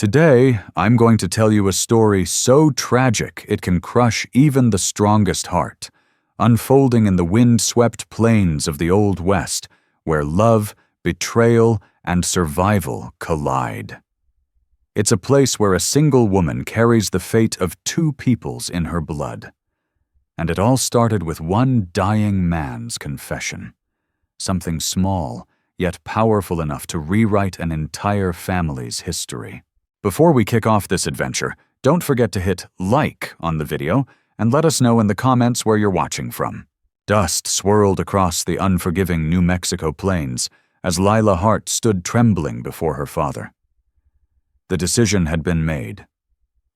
Today, I'm going to tell you a story so tragic it can crush even the strongest heart, unfolding in the wind-swept plains of the Old West, where love, betrayal, and survival collide. It's a place where a single woman carries the fate of two peoples in her blood. And it all started with one dying man's confession. Something small, yet powerful enough to rewrite an entire family's history. Before we kick off this adventure, don't forget to hit like on the video and let us know in the comments where you're watching from. Dust swirled across the unforgiving New Mexico plains as Lila Hart stood trembling before her father. The decision had been made,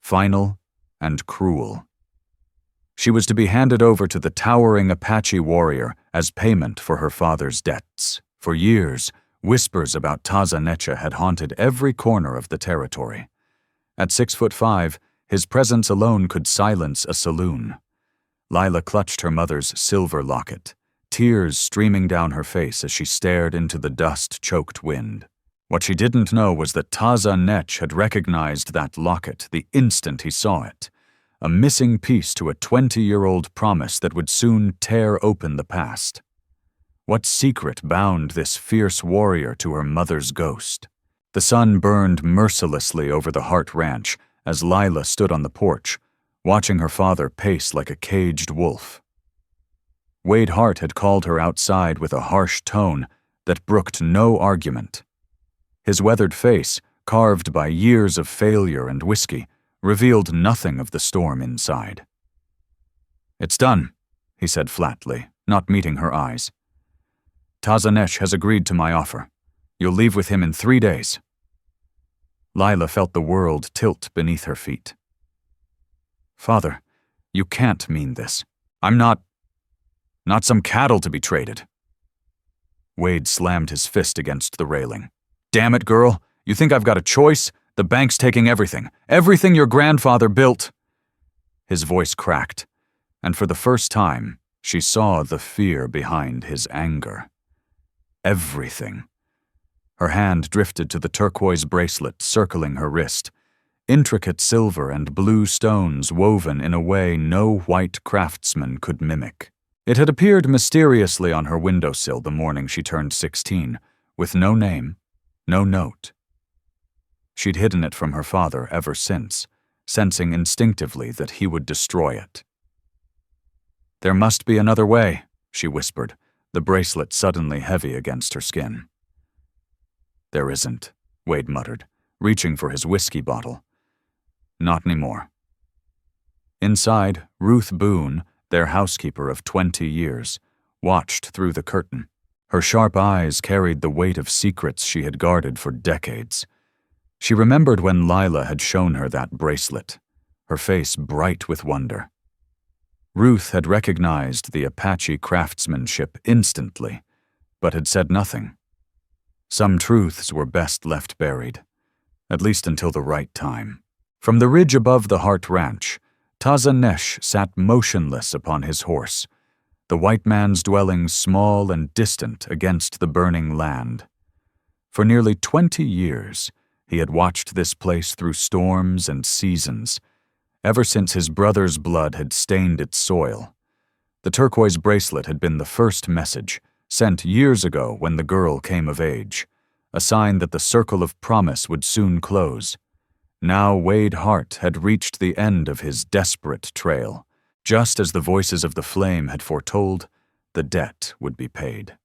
final and cruel. She was to be handed over to the towering Apache warrior as payment for her father's debts. For years, whispers about Taza Neche had haunted every corner of the territory. At 6'5", his presence alone could silence a saloon. Lila clutched her mother's silver locket, tears streaming down her face as she stared into the dust-choked wind. What she didn't know was that Taza Neche had recognized that locket the instant he saw it, a missing piece to a 20-year-old promise that would soon tear open the past. What secret bound this fierce warrior to her mother's ghost? The sun burned mercilessly over the Hart Ranch as Lila stood on the porch, watching her father pace like a caged wolf. Wade Hart had called her outside with a harsh tone that brooked no argument. His weathered face, carved by years of failure and whiskey, revealed nothing of the storm inside. "It's done," he said flatly, not meeting her eyes. "Taza Neche has agreed to my offer. You'll leave with him in 3 days." Lila felt the world tilt beneath her feet. "Father, you can't mean this. I'm not some cattle to be traded." Wade slammed his fist against the railing. "Damn it, girl. You think I've got a choice? The bank's taking everything. Everything your grandfather built." His voice cracked, and for the first time, she saw the fear behind his anger. Everything. Her hand drifted to the turquoise bracelet circling her wrist, intricate silver and blue stones woven in a way no white craftsman could mimic. It had appeared mysteriously on her windowsill the morning she turned 16, with no name, no note. She'd hidden it from her father ever since, sensing instinctively that he would destroy it. "There must be another way," she whispered, the bracelet suddenly heavy against her skin. "There isn't," Wade muttered, reaching for his whiskey bottle. "Not anymore." Inside, Ruth Boone, their housekeeper of 20 years, watched through the curtain. Her sharp eyes carried the weight of secrets she had guarded for decades. She remembered when Lila had shown her that bracelet, her face bright with wonder. Ruth had recognized the Apache craftsmanship instantly, but had said nothing. Some truths were best left buried, at least until the right time. From the ridge above the Hart Ranch, Taza Neche sat motionless upon his horse, the white man's dwelling small and distant against the burning land. For nearly 20 years, he had watched this place through storms and seasons, ever since his brother's blood had stained its soil. The turquoise bracelet had been the first message, sent years ago when the girl came of age, a sign that the circle of promise would soon close. Now Wade Hart had reached the end of his desperate trail. Just as the voices of the flame had foretold, the debt would be paid.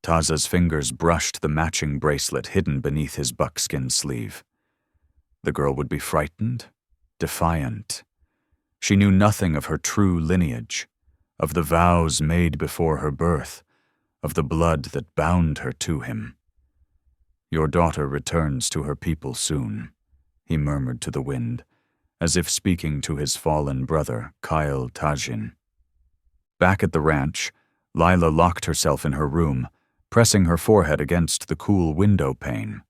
Taza's fingers brushed the matching bracelet hidden beneath his buckskin sleeve. The girl would be frightened, defiant. She knew nothing of her true lineage, of the vows made before her birth, of the blood that bound her to him. "Your daughter returns to her people soon," he murmured to the wind, as if speaking to his fallen brother, Kael Tazhin. Back at the ranch, Lila locked herself in her room, pressing her forehead against the cool window pane.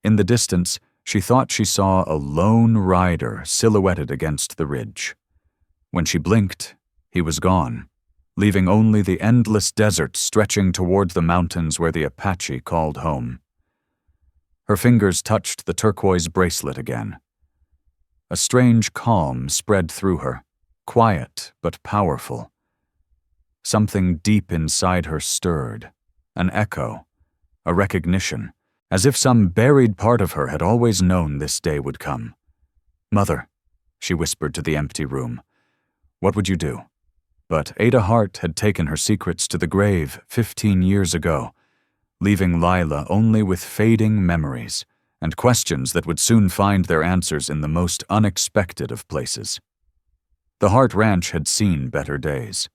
In the distance, she thought she saw a lone rider silhouetted against the ridge. When she blinked, he was gone, leaving only the endless desert stretching toward the mountains where the Apache called home. Her fingers touched the turquoise bracelet again. A strange calm spread through her, quiet but powerful. Something deep inside her stirred, an echo, a recognition, as if some buried part of her had always known this day would come. "Mother," she whispered to the empty room, "what would you do?" But Ada Hart had taken her secrets to the grave 15 years ago, leaving Lila only with fading memories and questions that would soon find their answers in the most unexpected of places. The Hart Ranch had seen better days.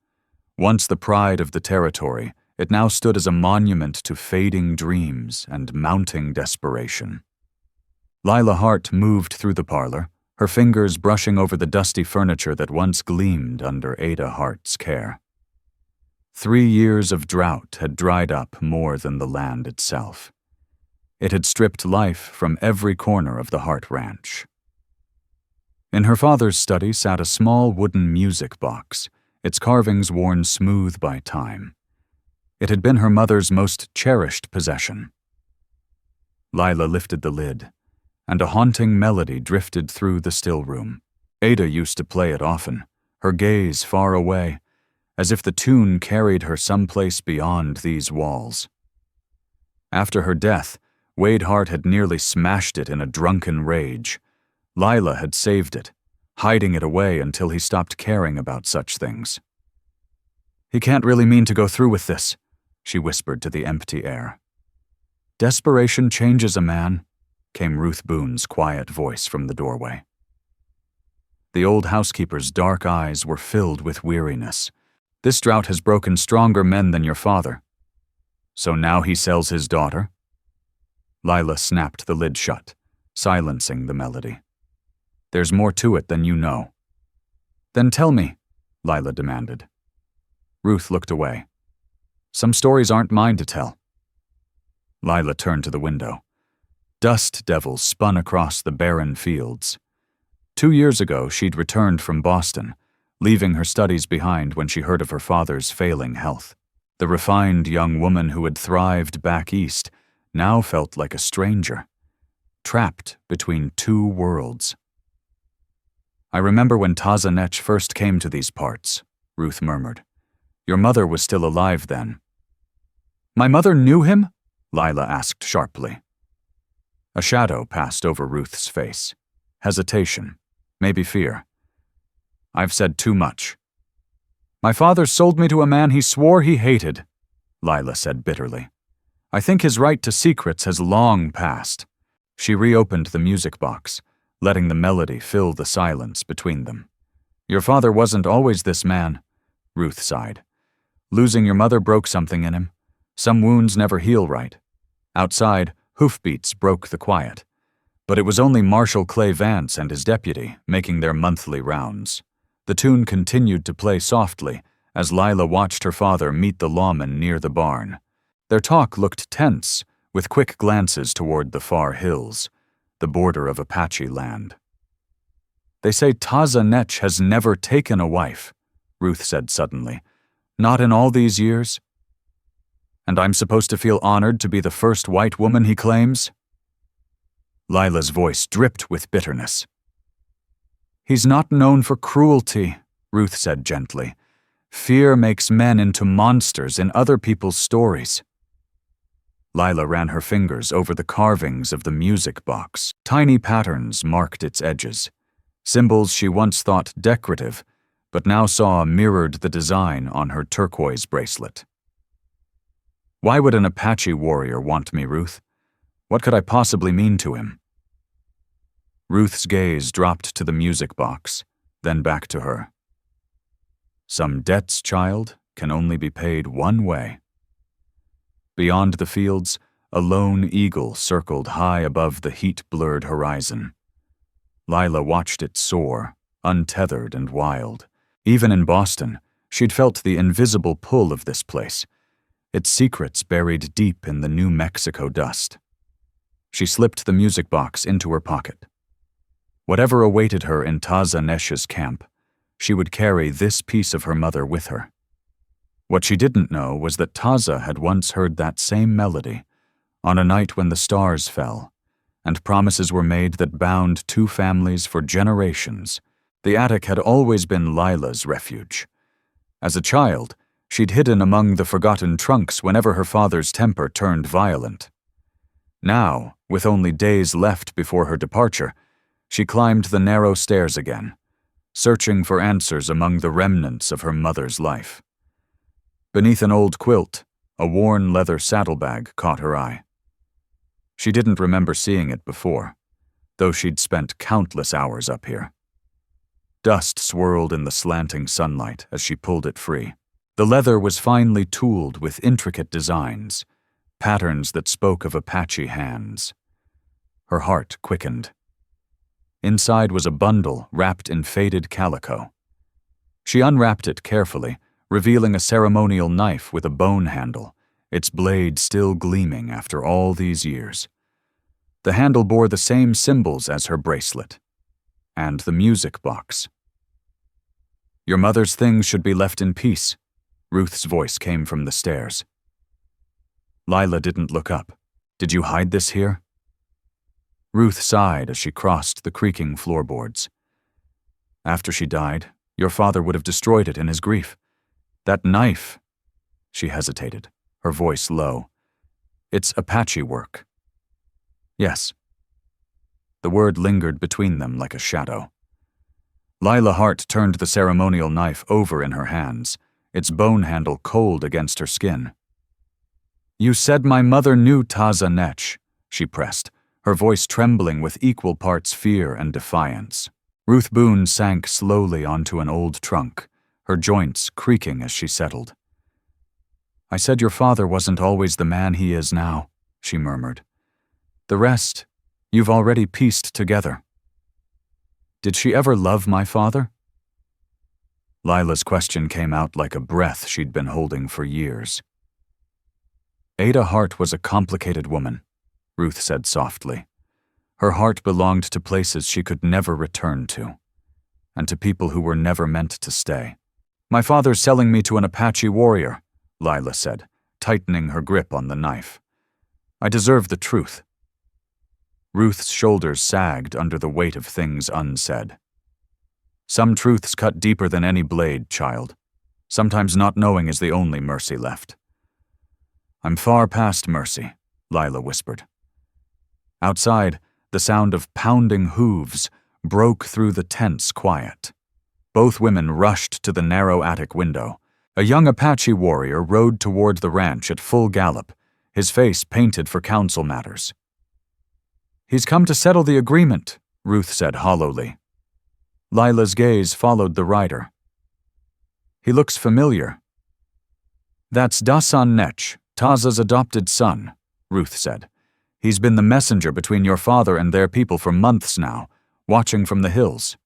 Once the pride of the territory, it now stood as a monument to fading dreams and mounting desperation. Lila Hart moved through the parlor, her fingers brushing over the dusty furniture that once gleamed under Ada Hart's care. 3 years of drought had dried up more than the land itself. It had stripped life from every corner of the Hart Ranch. In her father's study sat a small wooden music box, its carvings worn smooth by time. It had been her mother's most cherished possession. Lila lifted the lid, and a haunting melody drifted through the still room. Ada used to play it often, her gaze far away, as if the tune carried her someplace beyond these walls. After her death, Wade Hart had nearly smashed it in a drunken rage. Lila had saved it, hiding it away until he stopped caring about such things. "He can't really mean to go through with this," she whispered to the empty air. "Desperation changes a man," came Ruth Boone's quiet voice from the doorway. The old housekeeper's dark eyes were filled with weariness. "This drought has broken stronger men than your father. So now he sells his daughter?" Lila snapped the lid shut, silencing the melody. "There's more to it than you know." "Then tell me," Lila demanded. Ruth looked away. "Some stories aren't mine to tell." Lila turned to the window. Dust devils spun across the barren fields. 2 years ago, she'd returned from Boston, leaving her studies behind when she heard of her father's failing health. The refined young woman who had thrived back east now felt like a stranger, trapped between 2 worlds. "I remember when Taza Neche first came to these parts," Ruth murmured. "Your mother was still alive then." "My mother knew him?" Lila asked sharply. A shadow passed over Ruth's face. Hesitation, maybe fear. "I've said too much." "My father sold me to a man he swore he hated," Lila said bitterly. "I think his right to secrets has long passed." She reopened the music box, letting the melody fill the silence between them. "Your father wasn't always this man," Ruth sighed. "Losing your mother broke something in him. Some wounds never heal right. Outside, hoofbeats broke the quiet. But it was only Marshal Clay Vance and his deputy making their monthly rounds. The tune continued to play softly as Lila watched her father meet the lawman near the barn. Their talk looked tense, with quick glances toward the far hills, the border of Apache land. "They say Taza Neche has never taken a wife," Ruth said suddenly. "Not in all these years? And I'm supposed to feel honored to be the first white woman he claims?" Lila's voice dripped with bitterness. "He's not known for cruelty," Ruth said gently. "Fear makes men into monsters in other people's stories." Lila ran her fingers over the carvings of the music box. Tiny patterns marked its edges, symbols she once thought decorative, but now saw mirrored the design on her turquoise bracelet. "Why would an Apache warrior want me, Ruth? What could I possibly mean to him?" Ruth's gaze dropped to the music box, then back to her. "Some debts, child, can only be paid one way." Beyond the fields, a lone eagle circled high above the heat-blurred horizon. Lila watched it soar, untethered and wild. Even in Boston, she'd felt the invisible pull of this place, its secrets buried deep in the New Mexico dust. She slipped the music box into her pocket. Whatever awaited her in Taza Neche's camp, she would carry this piece of her mother with her. What she didn't know was that Taza had once heard that same melody, on a night when the stars fell, and promises were made that bound two families for generations. The attic had always been Lila's refuge. As a child, she'd hidden among the forgotten trunks whenever her father's temper turned violent. Now, with only days left before her departure, she climbed the narrow stairs again, searching for answers among the remnants of her mother's life. Beneath an old quilt, a worn leather saddlebag caught her eye. She didn't remember seeing it before, though she'd spent countless hours up here. Dust swirled in the slanting sunlight as she pulled it free. The leather was finely tooled with intricate designs, patterns that spoke of Apache hands. Her heart quickened. Inside was a bundle wrapped in faded calico. She unwrapped it carefully, revealing a ceremonial knife with a bone handle, its blade still gleaming after all these years. The handle bore the same symbols as her bracelet, and the music box. "Your mother's things should be left in peace," Ruth's voice came from the stairs. Lila didn't look up. "Did you hide this here?" Ruth sighed as she crossed the creaking floorboards. "After she died, your father would have destroyed it in his grief. That knife," she hesitated, her voice low. "It's Apache work." "Yes." The word lingered between them like a shadow. Lila Hart turned the ceremonial knife over in her hands, its bone handle cold against her skin. "You said my mother knew Taza Neche," she pressed, her voice trembling with equal parts fear and defiance. Ruth Boone sank slowly onto an old trunk, her joints creaking as she settled. "I said your father wasn't always the man he is now," she murmured. "The rest, you've already pieced together." "Did she ever love my father?" Lila's question came out like a breath she'd been holding for years. "Ada Hart was a complicated woman," Ruth said softly. "Her heart belonged to places she could never return to, and to people who were never meant to stay. My father's selling me to an Apache warrior," Lila said, tightening her grip on the knife. "I deserve the truth." Ruth's shoulders sagged under the weight of things unsaid. "Some truths cut deeper than any blade, child. Sometimes not knowing is the only mercy left." "I'm far past mercy," Lila whispered. Outside, the sound of pounding hooves broke through the tense quiet. Both women rushed to the narrow attic window. A young Apache warrior rode toward the ranch at full gallop, his face painted for council matters. "He's come to settle the agreement," Ruth said hollowly. Lila's gaze followed the rider. "He looks familiar." "That's Taza Neche, Taza's adopted son," Ruth said. "He's been the messenger between your father and their people for months now, watching from the hills."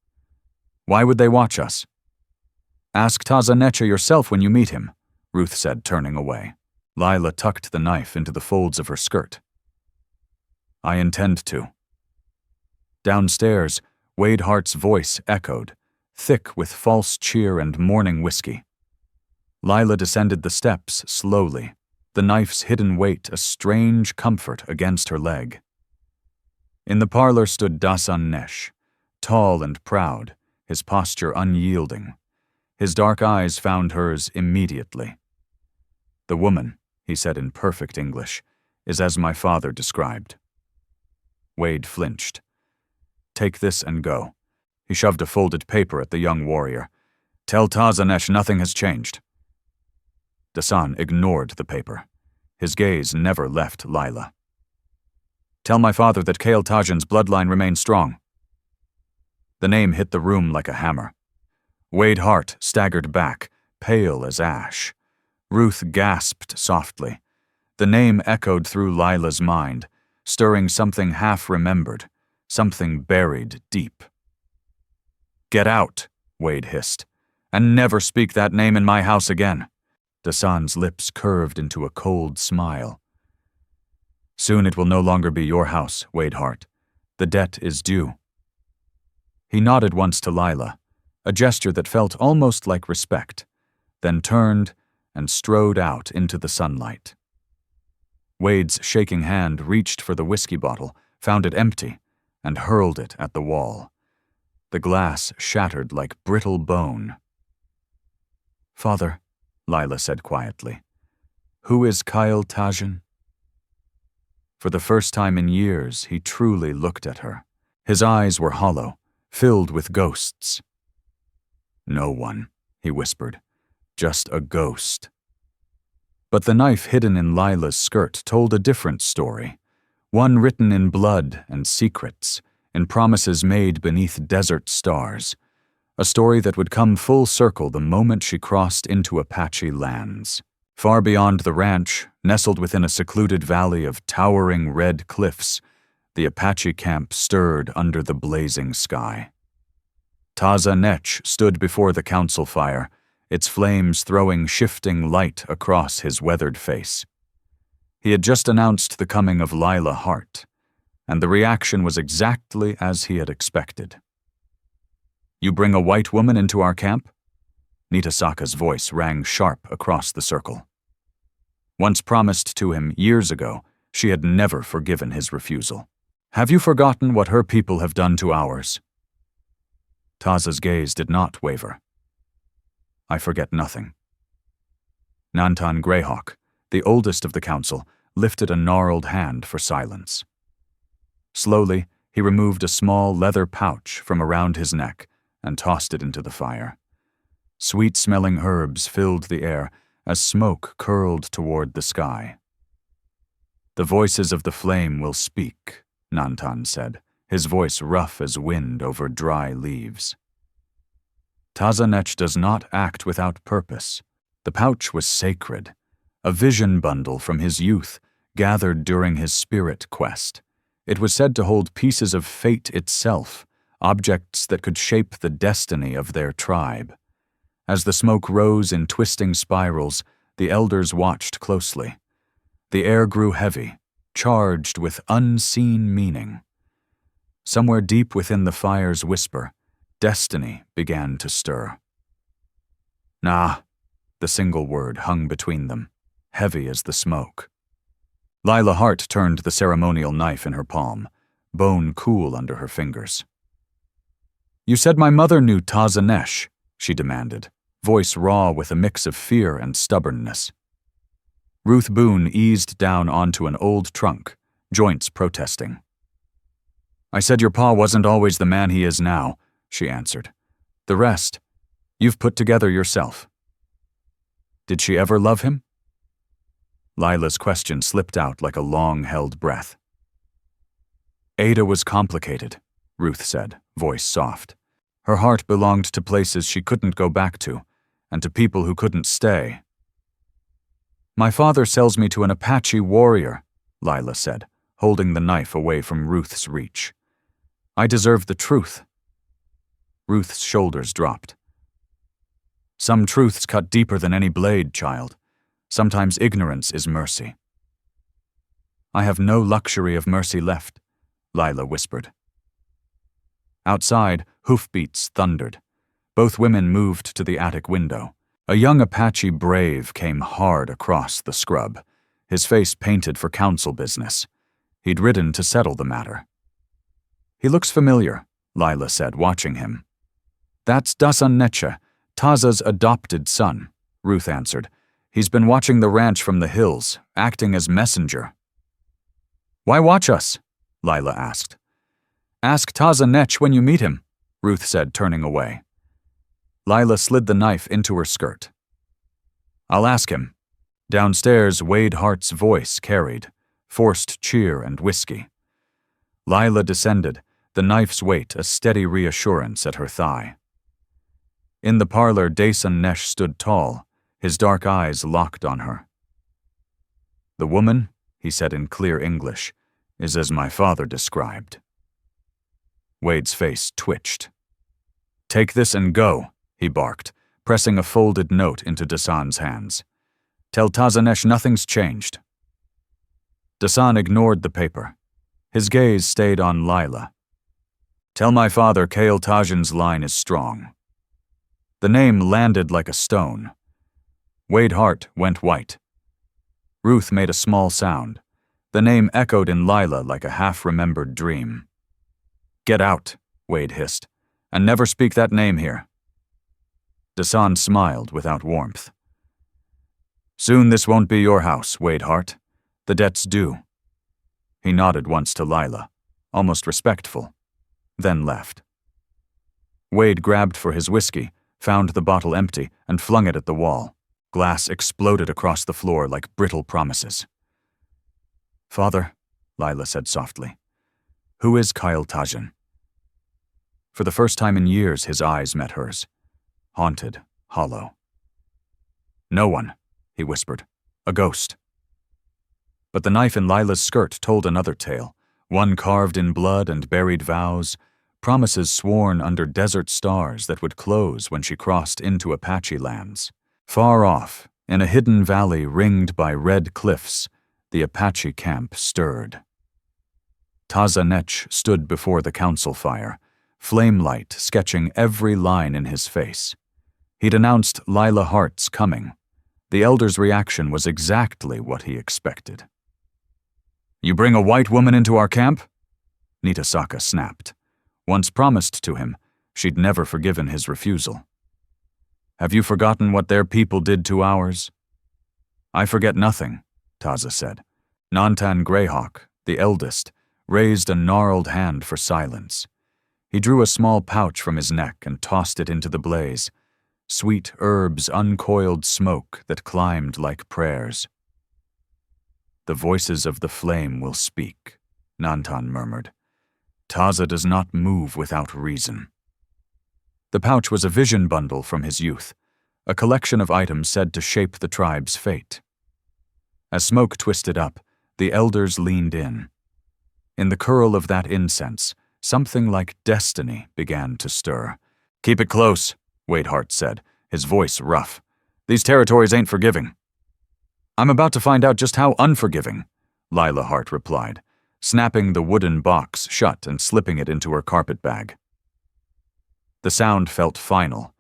"Why would they watch us?" "Ask Taza Neche yourself when you meet him," Ruth said, turning away. Lila tucked the knife into the folds of her skirt. "I intend to." Downstairs, Wade Hart's voice echoed, thick with false cheer and morning whiskey. Lila descended the steps slowly, the knife's hidden weight a strange comfort against her leg. In the parlor stood Taza Neche, tall and proud, his posture unyielding. His dark eyes found hers immediately. "The woman," he said in perfect English, "is as my father described." Wade flinched. "Take this and go." He shoved a folded paper at the young warrior. "Tell Taza Neche nothing has changed." Dasan ignored the paper. His gaze never left Lila. "Tell my father that Kael Tazhin's bloodline remains strong." The name hit the room like a hammer. Wade Hart staggered back, pale as ash. Ruth gasped softly. The name echoed through Lila's mind, stirring something half-remembered, something buried deep. "Get out," Wade hissed, "and never speak that name in my house again." Dasan's lips curved into a cold smile. "Soon it will no longer be your house, Wade Hart. The debt is due." He nodded once to Lila, a gesture that felt almost like respect, then turned and strode out into the sunlight. Wade's shaking hand reached for the whiskey bottle, found it empty, and hurled it at the wall. The glass shattered like brittle bone. "Father," Lila said quietly, "who is Kael Tazhin?" For the first time in years, he truly looked at her. His eyes were hollow, filled with ghosts. "No one," he whispered, "just a ghost." But the knife hidden in Lila's skirt told a different story, one written in blood and secrets, in promises made beneath desert stars, a story that would come full circle the moment she crossed into Apache lands. Far beyond the ranch, nestled within a secluded valley of towering red cliffs, the Apache camp stirred under the blazing sky. Taza Neche stood before the council fire, its flames throwing shifting light across his weathered face. He had just announced the coming of Lila Hart, and the reaction was exactly as he had expected. "You bring a white woman into our camp?" Nitasaka's voice rang sharp across the circle. Once promised to him years ago, she had never forgiven his refusal. "Have you forgotten what her people have done to ours?" Taza's gaze did not waver. "I forget nothing." Nantan Greyhawk, the oldest of the council, lifted a gnarled hand for silence. Slowly, he removed a small leather pouch from around his neck and tossed it into the fire. Sweet-smelling herbs filled the air as smoke curled toward the sky. "The voices of the flame will speak," Nantan said, his voice rough as wind over dry leaves. Taza Neche does not act without purpose. The pouch was sacred, a vision bundle from his youth, gathered during his spirit quest. It was said to hold pieces of fate itself, objects that could shape the destiny of their tribe. As the smoke rose in twisting spirals, the elders watched closely. The air grew heavy, charged with unseen meaning. Somewhere deep within the fire's whisper, destiny began to stir. "Nah," the single word hung between them, heavy as the smoke. Lila Hart turned the ceremonial knife in her palm, bone cool under her fingers. "You said my mother knew Taza Neche," she demanded, voice raw with a mix of fear and stubbornness. Ruth Boone eased down onto an old trunk, joints protesting. "I said your pa wasn't always the man he is now," she answered. "The rest, you've put together yourself." "Did she ever love him?" Lila's question slipped out like a long-held breath. "Ada was complicated," Ruth said, voice soft. "Her heart belonged to places she couldn't go back to, and to people who couldn't stay." "My father sells me to an Apache warrior," Lila said, holding the knife away from Ruth's reach. "I deserve the truth." Ruth's shoulders dropped. "Some truths cut deeper than any blade, child. Sometimes ignorance is mercy." "I have no luxury of mercy left," Lila whispered. Outside, hoofbeats thundered. Both women moved to the attic window. A young Apache brave came hard across the scrub, his face painted for council business. He'd ridden to settle the matter. "He looks familiar," Lila said, watching him. "That's Taza Neche, Taza's adopted son," Ruth answered. "He's been watching the ranch from the hills, acting as messenger." "Why watch us?" Lila asked. "Ask Taza Neche when you meet him," Ruth said, turning away. Lila slid the knife into her skirt. "I'll ask him." Downstairs, Wade Hart's voice carried, forced cheer and whiskey. Lila descended, the knife's weight a steady reassurance at her thigh. In the parlor, Taza Neche stood tall, his dark eyes locked on her. "The woman," he said in clear English, "is as my father described." Wade's face twitched. "Take this and go," he barked, pressing a folded note into Dasan's hands. "Tell Taza Neche nothing's changed." Dasan ignored the paper. His gaze stayed on Lila. "Tell my father Kael Tazhin's line is strong." The name landed like a stone. Wade Hart went white. Ruth made a small sound. The name echoed in Lila like a half-remembered dream. "Get out," Wade hissed, "and never speak that name here." Dasan smiled without warmth. "Soon this won't be your house, Wade Hart. The debt's due." He nodded once to Lila, almost respectful, then left. Wade grabbed for his whiskey, found the bottle empty, and flung it at the wall. Glass exploded across the floor like brittle promises. "Father," Lila said softly, "who is Kael Tazhin?" For the first time in years, his eyes met hers, haunted, hollow. "No one," he whispered. "A ghost." But the knife in Lila's skirt told another tale, one carved in blood and buried vows, promises sworn under desert stars that would close when she crossed into Apache lands. Far off, in a hidden valley ringed by red cliffs, the Apache camp stirred. Taza Neche stood before the council fire, flamelight sketching every line in his face. He'd announced Lila Hart's coming. The elder's reaction was exactly what he expected. "You bring a white woman into our camp?" Nitasaka snapped. Once promised to him, she'd never forgiven his refusal. "Have you forgotten what their people did to ours?" "I forget nothing," Taza said. Nantan Greyhawk, the eldest, raised a gnarled hand for silence. He drew a small pouch from his neck and tossed it into the blaze. Sweet herbs uncoiled smoke that climbed like prayers. "The voices of the flame will speak," Nantan murmured. "Taza does not move without reason." The pouch was a vision bundle from his youth, a collection of items said to shape the tribe's fate. As smoke twisted up, the elders leaned in. In the curl of that incense, something like destiny began to stir. "Keep it close," Wade Hart said, his voice rough. "These territories ain't forgiving." "I'm about to find out just how unforgiving," Lila Hart replied, snapping the wooden box shut and slipping it into her carpet bag. The sound felt final,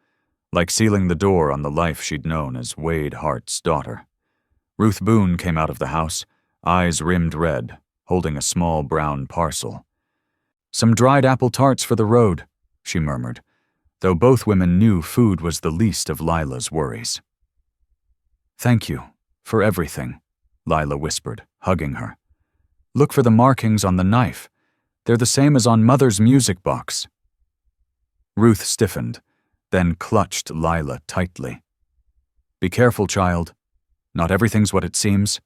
like sealing the door on the life she'd known as Wade Hart's daughter. Ruth Boone came out of the house, eyes rimmed red, holding a small brown parcel. "Some dried apple tarts for the road," she murmured, though both women knew food was the least of Lila's worries. "Thank you for everything," Lila whispered, hugging her. "Look for the markings on the knife. They're the same as on Mother's music box." Ruth stiffened, then clutched Lila tightly. "Be careful, child. Not everything's what it seems."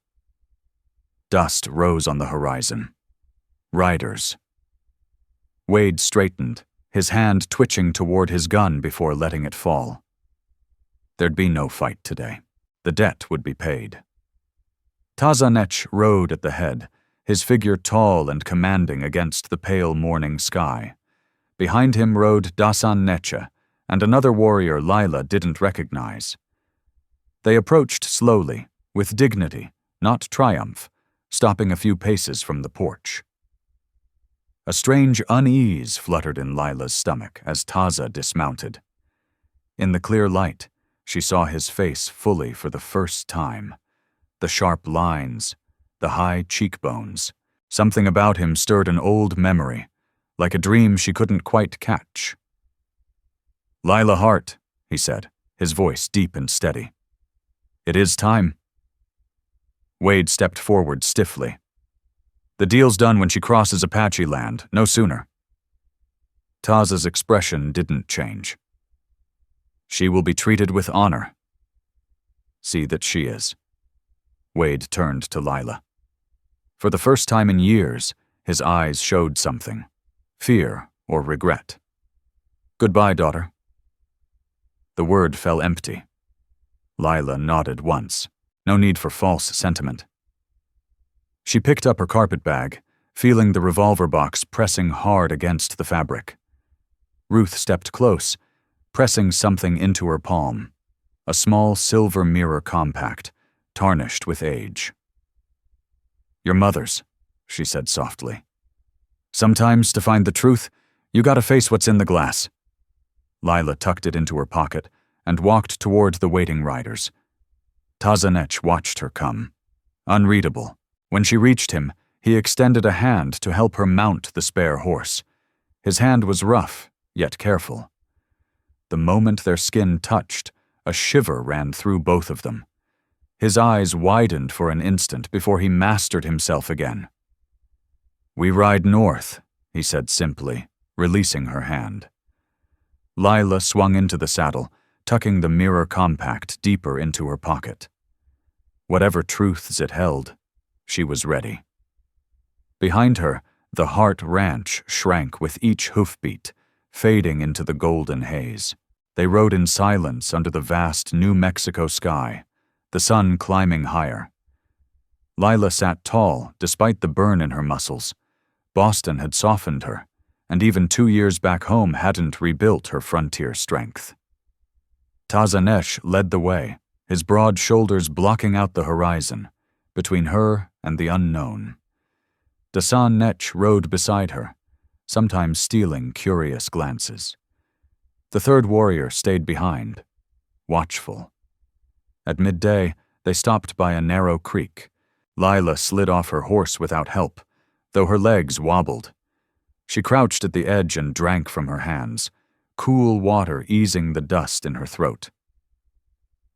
Dust rose on the horizon. Riders. Wade straightened, his hand twitching toward his gun before letting it fall. There'd be no fight today. The debt would be paid. Taza Neche rode at the head, his figure tall and commanding against the pale morning sky. Behind him rode Taza Neche, and another warrior Lila didn't recognize. They approached slowly, with dignity, not triumph, stopping a few paces from the porch. A strange unease fluttered in Lila's stomach as Taza dismounted. In the clear light, she saw his face fully for the first time. The sharp lines, the high cheekbones. Something about him stirred an old memory, like a dream she couldn't quite catch. "Lila Hart," he said, his voice deep and steady. "It is time." Wade stepped forward stiffly. "The deal's done when she crosses Apache land, no sooner." Taza's expression didn't change. "She will be treated with honor." "See that she is." Wade turned to Lila. For the first time in years, his eyes showed something. Fear or regret. "Goodbye, daughter." The word fell empty. Lila nodded once. No need for false sentiment. She picked up her carpet bag, feeling the revolver box pressing hard against the fabric. Ruth stepped close, pressing something into her palm. A small silver mirror compact, tarnished with age. "Your mother's," she said softly. "Sometimes, to find the truth, you gotta face what's in the glass." Lila tucked it into her pocket and walked toward the waiting riders. Taza Neche watched her come. Unreadable, When she reached him, he extended a hand to help her mount the spare horse. His hand was rough, yet careful. The moment their skin touched, a shiver ran through both of them. His eyes widened for an instant before he mastered himself again. "We ride north," he said simply, releasing her hand. Lila swung into the saddle, tucking the mirror compact deeper into her pocket. Whatever truths it held, she was ready. Behind her, the Hart ranch shrank with each hoofbeat, fading into the golden haze. They rode in silence under the vast New Mexico sky, the sun climbing higher. Lila sat tall, despite the burn in her muscles. Boston had softened her, and even 2 years back home hadn't rebuilt her frontier strength. Taza Neche led the way, his broad shoulders blocking out the horizon, between her and the unknown. Taza Neche rode beside her, sometimes stealing curious glances. The third warrior stayed behind, watchful. At midday, they stopped by a narrow creek. Lila slid off her horse without help, though her legs wobbled. She crouched at the edge and drank from her hands, cool water easing the dust in her throat.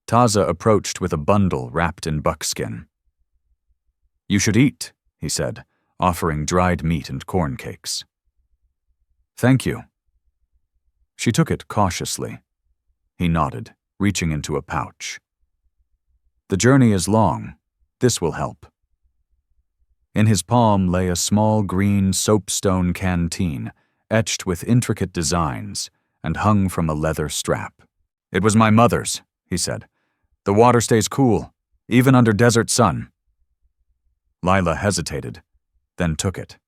Taza approached with a bundle wrapped in buckskin. "You should eat," he said, offering dried meat and corn cakes. "Thank you." She took it cautiously. He nodded, reaching into a pouch. "The journey is long. This will help." In his palm lay a small green soapstone canteen, etched with intricate designs, and hung from a leather strap. "It was my mother's," he said. "The water stays cool, even under desert sun." Lila hesitated, then took it.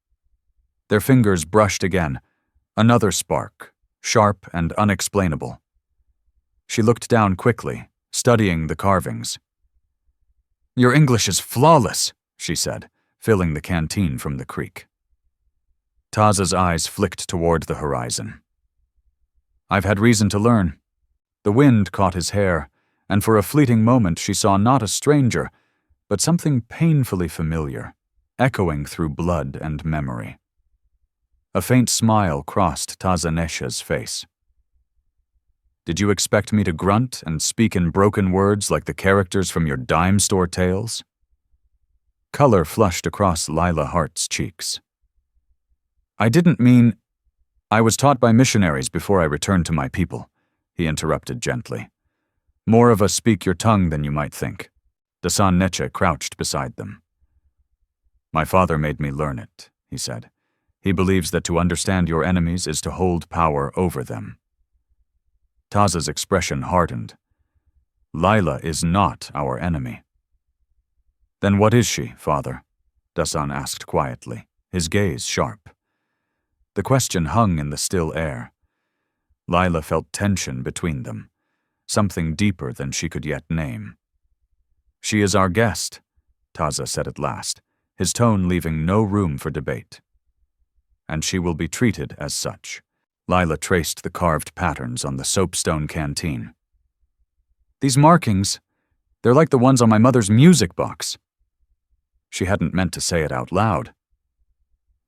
Their fingers brushed again, another spark, sharp and unexplainable. She looked down quickly, studying the carvings. "Your English is flawless," she said, filling the canteen from the creek. Taza's eyes flicked toward the horizon. "I've had reason to learn." The wind caught his hair, and for a fleeting moment she saw not a stranger, but something painfully familiar, echoing through blood and memory. A faint smile crossed Taza Neche's face. "Did you expect me to grunt and speak in broken words like the characters from your dime store tales?" Color flushed across Lila Hart's cheeks. "I didn't mean—" "I was taught by missionaries before I returned to my people," he interrupted gently. "More of us speak your tongue than you might think." Taza Neche crouched beside them. "My father made me learn it," he said. "He believes that to understand your enemies is to hold power over them." Taza's expression hardened. "Lila is not our enemy." "Then what is she, father?" Taza asked quietly, his gaze sharp. The question hung in the still air. Lila felt tension between them, something deeper than she could yet name. "She is our guest," Taza said at last, his tone leaving no room for debate. "And she will be treated as such." Lila traced the carved patterns on the soapstone canteen. "These markings, they're like the ones on my mother's music box." She hadn't meant to say it out loud.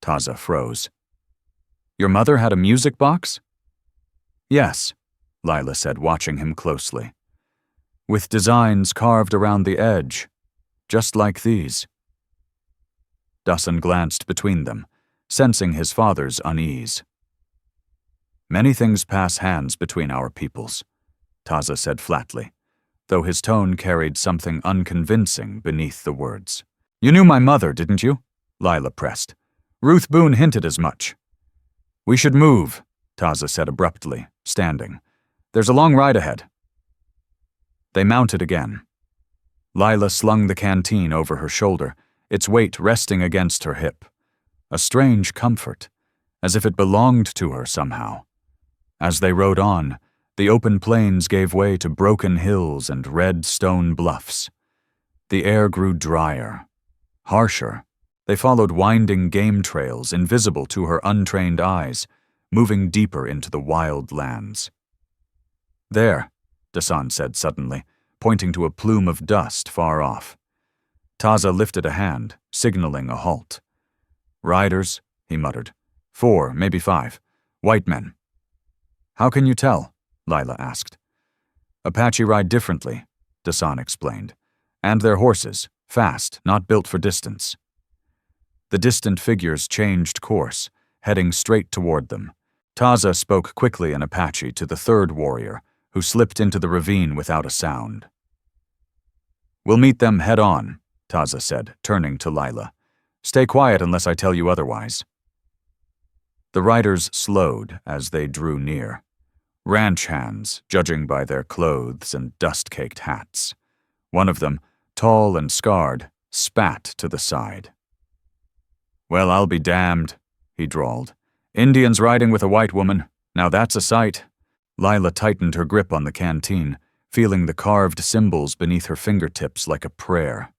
Taza froze. "Your mother had a music box?" "Yes," Lila said, watching him closely. "With designs carved around the edge, just like these." Taza glanced between them, sensing his father's unease. "Many things pass hands between our peoples," Taza said flatly, though his tone carried something unconvincing beneath the words. "You knew my mother, didn't you?" Lila pressed. "Ruth Boone hinted as much." "We should move," Taza said abruptly, standing. "There's a long ride ahead." They mounted again. Lila slung the canteen over her shoulder, its weight resting against her hip. A strange comfort, as if it belonged to her somehow. As they rode on, the open plains gave way to broken hills and red stone bluffs. The air grew drier, harsher. They followed winding game trails invisible to her untrained eyes, moving deeper into the wild lands. "There," Taza said suddenly, pointing to a plume of dust far off. Taza lifted a hand, signaling a halt. "Riders," he muttered. "4, maybe 5. White men." "How can you tell?" Lila asked. "Apache ride differently," Tazhin explained. "And their horses, fast, not built for distance." The distant figures changed course, heading straight toward them. Taza spoke quickly in Apache to the third warrior, who slipped into the ravine without a sound. "We'll meet them head on," Taza said, turning to Lila. "Stay quiet unless I tell you otherwise." The riders slowed as they drew near. Ranch hands, judging by their clothes and dust-caked hats. One of them, tall and scarred, spat to the side. "Well, I'll be damned," he drawled. "Indians riding with a white woman. Now that's a sight." Lila tightened her grip on the canteen, feeling the carved symbols beneath her fingertips like a prayer.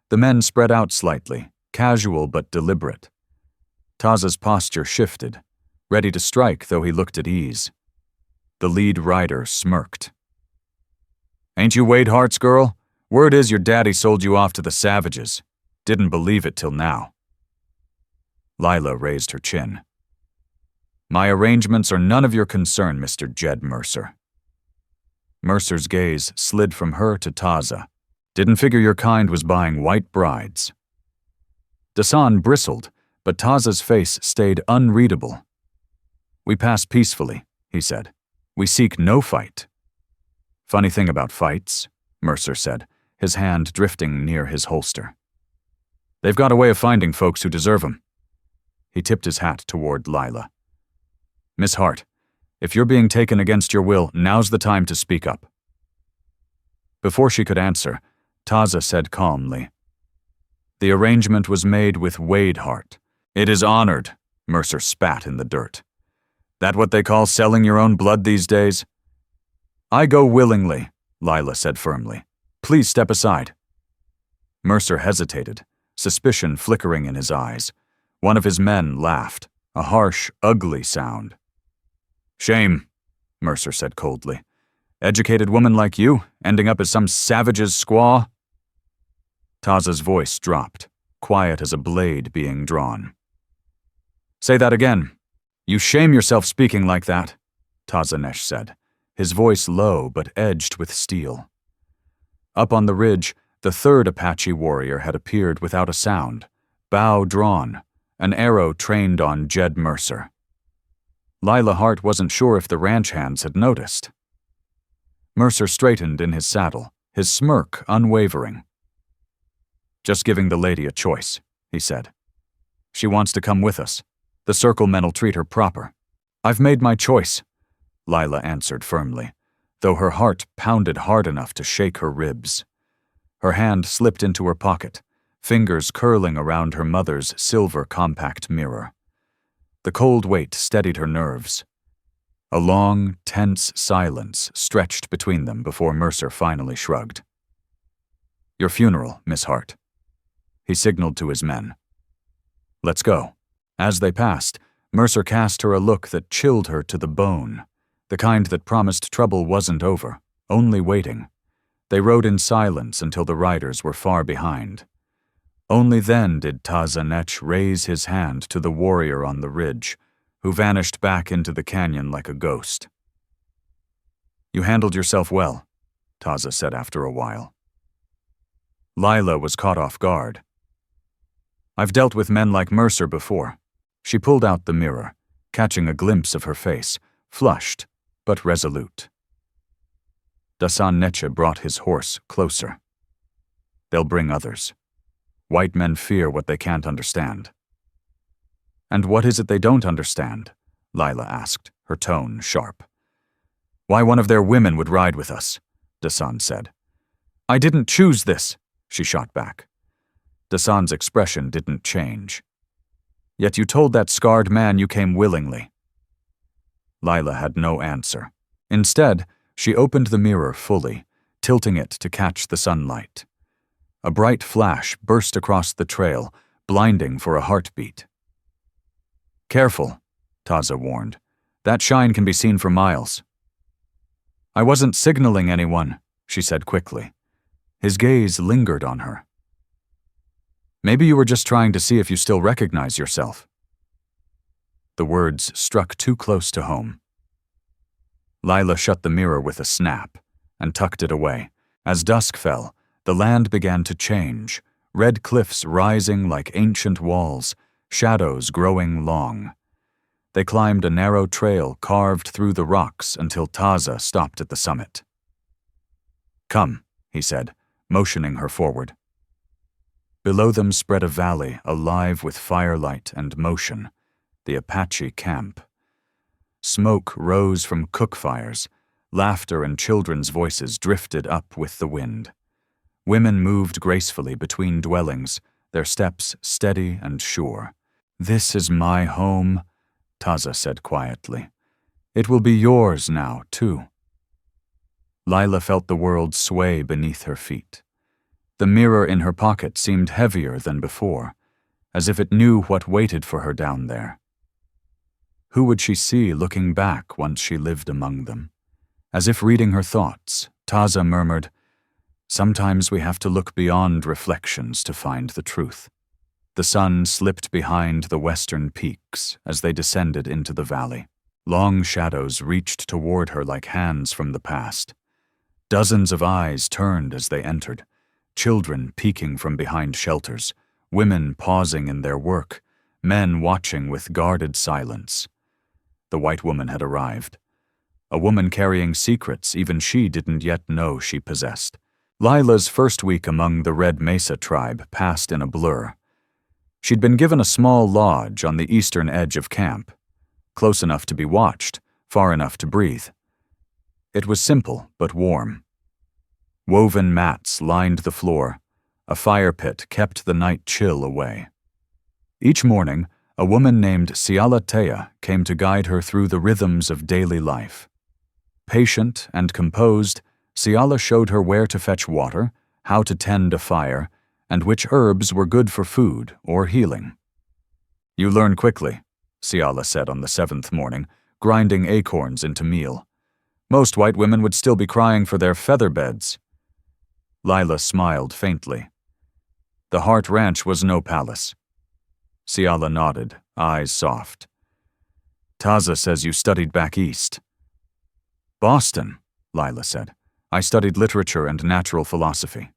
The men spread out slightly, casual but deliberate. Taza's posture shifted, ready to strike though he looked at ease. The lead rider smirked. "Ain't you Wade Hart's girl? Word is your daddy sold you off to the savages. Didn't believe it till now." Lila raised her chin. "My arrangements are none of your concern, Mr. Jed Mercer." Mercer's gaze slid from her to Taza. "Didn't figure your kind was buying white brides." Tazhin bristled, but Taza's face stayed unreadable. "We pass peacefully," he said. "We seek no fight." "Funny thing about fights," Mercer said, his hand drifting near his holster. "They've got a way of finding folks who deserve 'em." He tipped his hat toward Lila. "Miss Hart, if you're being taken against your will, now's the time to speak up." Before she could answer, Taza said calmly, "The arrangement was made with Wade Hart." "It is honored," Mercer spat in the dirt. "That what they call selling your own blood these days?" "I go willingly," Lila said firmly. "Please step aside." Mercer hesitated, suspicion flickering in his eyes. One of his men laughed, a harsh, ugly sound. "Shame," Mercer said coldly. "Educated woman like you, ending up as some savage's squaw?" Taza's voice dropped, quiet as a blade being drawn. "Say that again. You shame yourself speaking like that," Taza Neche said, his voice low but edged with steel. Up on the ridge, the third Apache warrior had appeared without a sound, bow drawn, an arrow trained on Jed Mercer. Lila Hart wasn't sure if the ranch hands had noticed. Mercer straightened in his saddle, his smirk unwavering. "Just giving the lady a choice," he said. "She wants to come with us. The circle men'll treat her proper." "I've made my choice," Lila answered firmly, though her heart pounded hard enough to shake her ribs. Her hand slipped into her pocket, fingers curling around her mother's silver compact mirror. The cold weight steadied her nerves. A long, tense silence stretched between them before Mercer finally shrugged. "Your funeral, Miss Hart." He signaled to his men. "Let's go." As they passed, Mercer cast her a look that chilled her to the bone, the kind that promised trouble wasn't over, only waiting. They rode in silence until the riders were far behind. Only then did Taza Neche raise his hand to the warrior on the ridge, who vanished back into the canyon like a ghost. "You handled yourself well," Taza said after a while. Lila was caught off guard. "I've dealt with men like Mercer before." She pulled out the mirror, catching a glimpse of her face, flushed but resolute. Taza Neche brought his horse closer. "They'll bring others. White men fear what they can't understand." "And what is it they don't understand?" Lila asked, her tone sharp. "Why one of their women would ride with us," Tazhin said. "I didn't choose this," she shot back. Tazhin's expression didn't change. "Yet you told that scarred man you came willingly." Lila had no answer. Instead, she opened the mirror fully, tilting it to catch the sunlight. A bright flash burst across the trail, blinding for a heartbeat. "Careful," Taza warned. "That shine can be seen for miles." "I wasn't signaling anyone," she said quickly. His gaze lingered on her. Maybe you were just trying to see if you still recognize yourself." The words struck too close to home. Lila shut the mirror with a snap and tucked it away. As dusk fell, the land began to change, red cliffs rising like ancient walls, shadows growing long. They climbed a narrow trail carved through the rocks until Taza stopped at the summit. "Come," he said, motioning her forward. Below them spread a valley alive with firelight and motion, the Apache camp. Smoke rose from cook fires, laughter and children's voices drifted up with the wind. Women moved gracefully between dwellings, their steps steady and sure. "This is my home," Taza said quietly. "It will be yours now, too." Lila felt the world sway beneath her feet. The mirror in her pocket seemed heavier than before, as if it knew what waited for her down there. Who would she see looking back once she lived among them? As if reading her thoughts, Taza murmured, "Sometimes we have to look beyond reflections to find the truth." The sun slipped behind the western peaks as they descended into the valley. Long shadows reached toward her like hands from the past. Dozens of eyes turned as they entered, children peeking from behind shelters, women pausing in their work, men watching with guarded silence. The white woman had arrived. A woman carrying secrets even she didn't yet know she possessed. Lila's first week among the Red Mesa tribe passed in a blur. She'd been given a small lodge on the eastern edge of camp, close enough to be watched, far enough to breathe. It was simple but warm. Woven mats lined the floor. A fire pit kept the night chill away. Each morning, a woman named Lila Hart came to guide her through the rhythms of daily life. Patient and composed, Lila showed her where to fetch water, how to tend a fire, and which herbs were good for food or healing. "You learn quickly," Lila said on the 7th morning, grinding acorns into meal. "Most white women would still be crying for their feather beds." Lila smiled faintly. The Hart Ranch was no palace. Lila nodded, eyes soft. "Taza says you studied back east." "Boston," Lila said. "I studied literature and natural philosophy."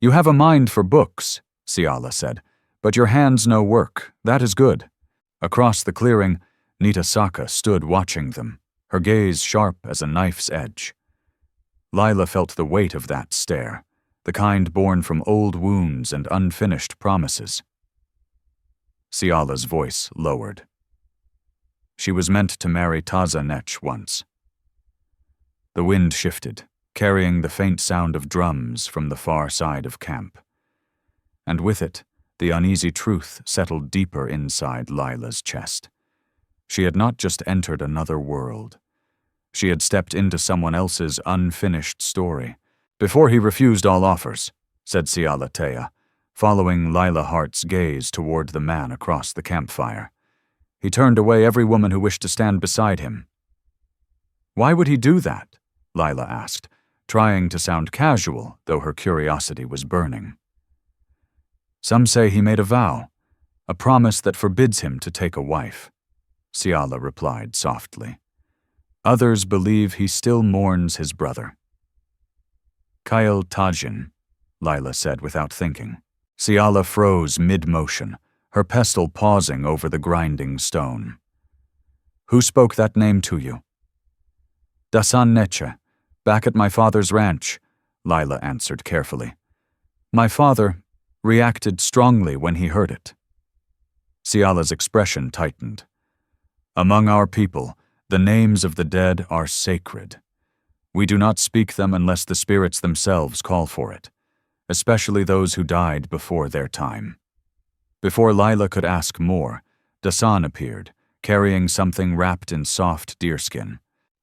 "You have a mind for books," Lila said, "but your hands know work. That is good." Across the clearing, Nita Saka stood watching them, her gaze sharp as a knife's edge. Lila felt the weight of that stare, the kind born from old wounds and unfinished promises. Lila's voice lowered. She was meant to marry Taza Neche once. The wind shifted, carrying the faint sound of drums from the far side of camp. And with it, the uneasy truth settled deeper inside Lila's chest. She had not just entered another world. She had stepped into someone else's unfinished story. "Before he refused all offers," said Lila Hart, following Lila Hart's gaze toward the man across the campfire. "He turned away every woman who wished to stand beside him." "Why would he do that?" Lila asked, trying to sound casual, though her curiosity was burning. "Some say he made a vow, a promise that forbids him to take a wife," Lila replied softly. "Others believe he still mourns his brother." "Kael Tazhin," Lila said without thinking. Lila froze mid-motion, her pestle pausing over the grinding stone. "Who spoke that name to you?" "Taza Neche, back at my father's ranch," Lila answered carefully. "My father reacted strongly when he heard it." Lila's expression tightened. "Among our people, the names of the dead are sacred. We do not speak them unless the spirits themselves call for it, especially those who died before their time." Before Lila could ask more, Dasan appeared, carrying something wrapped in soft deerskin.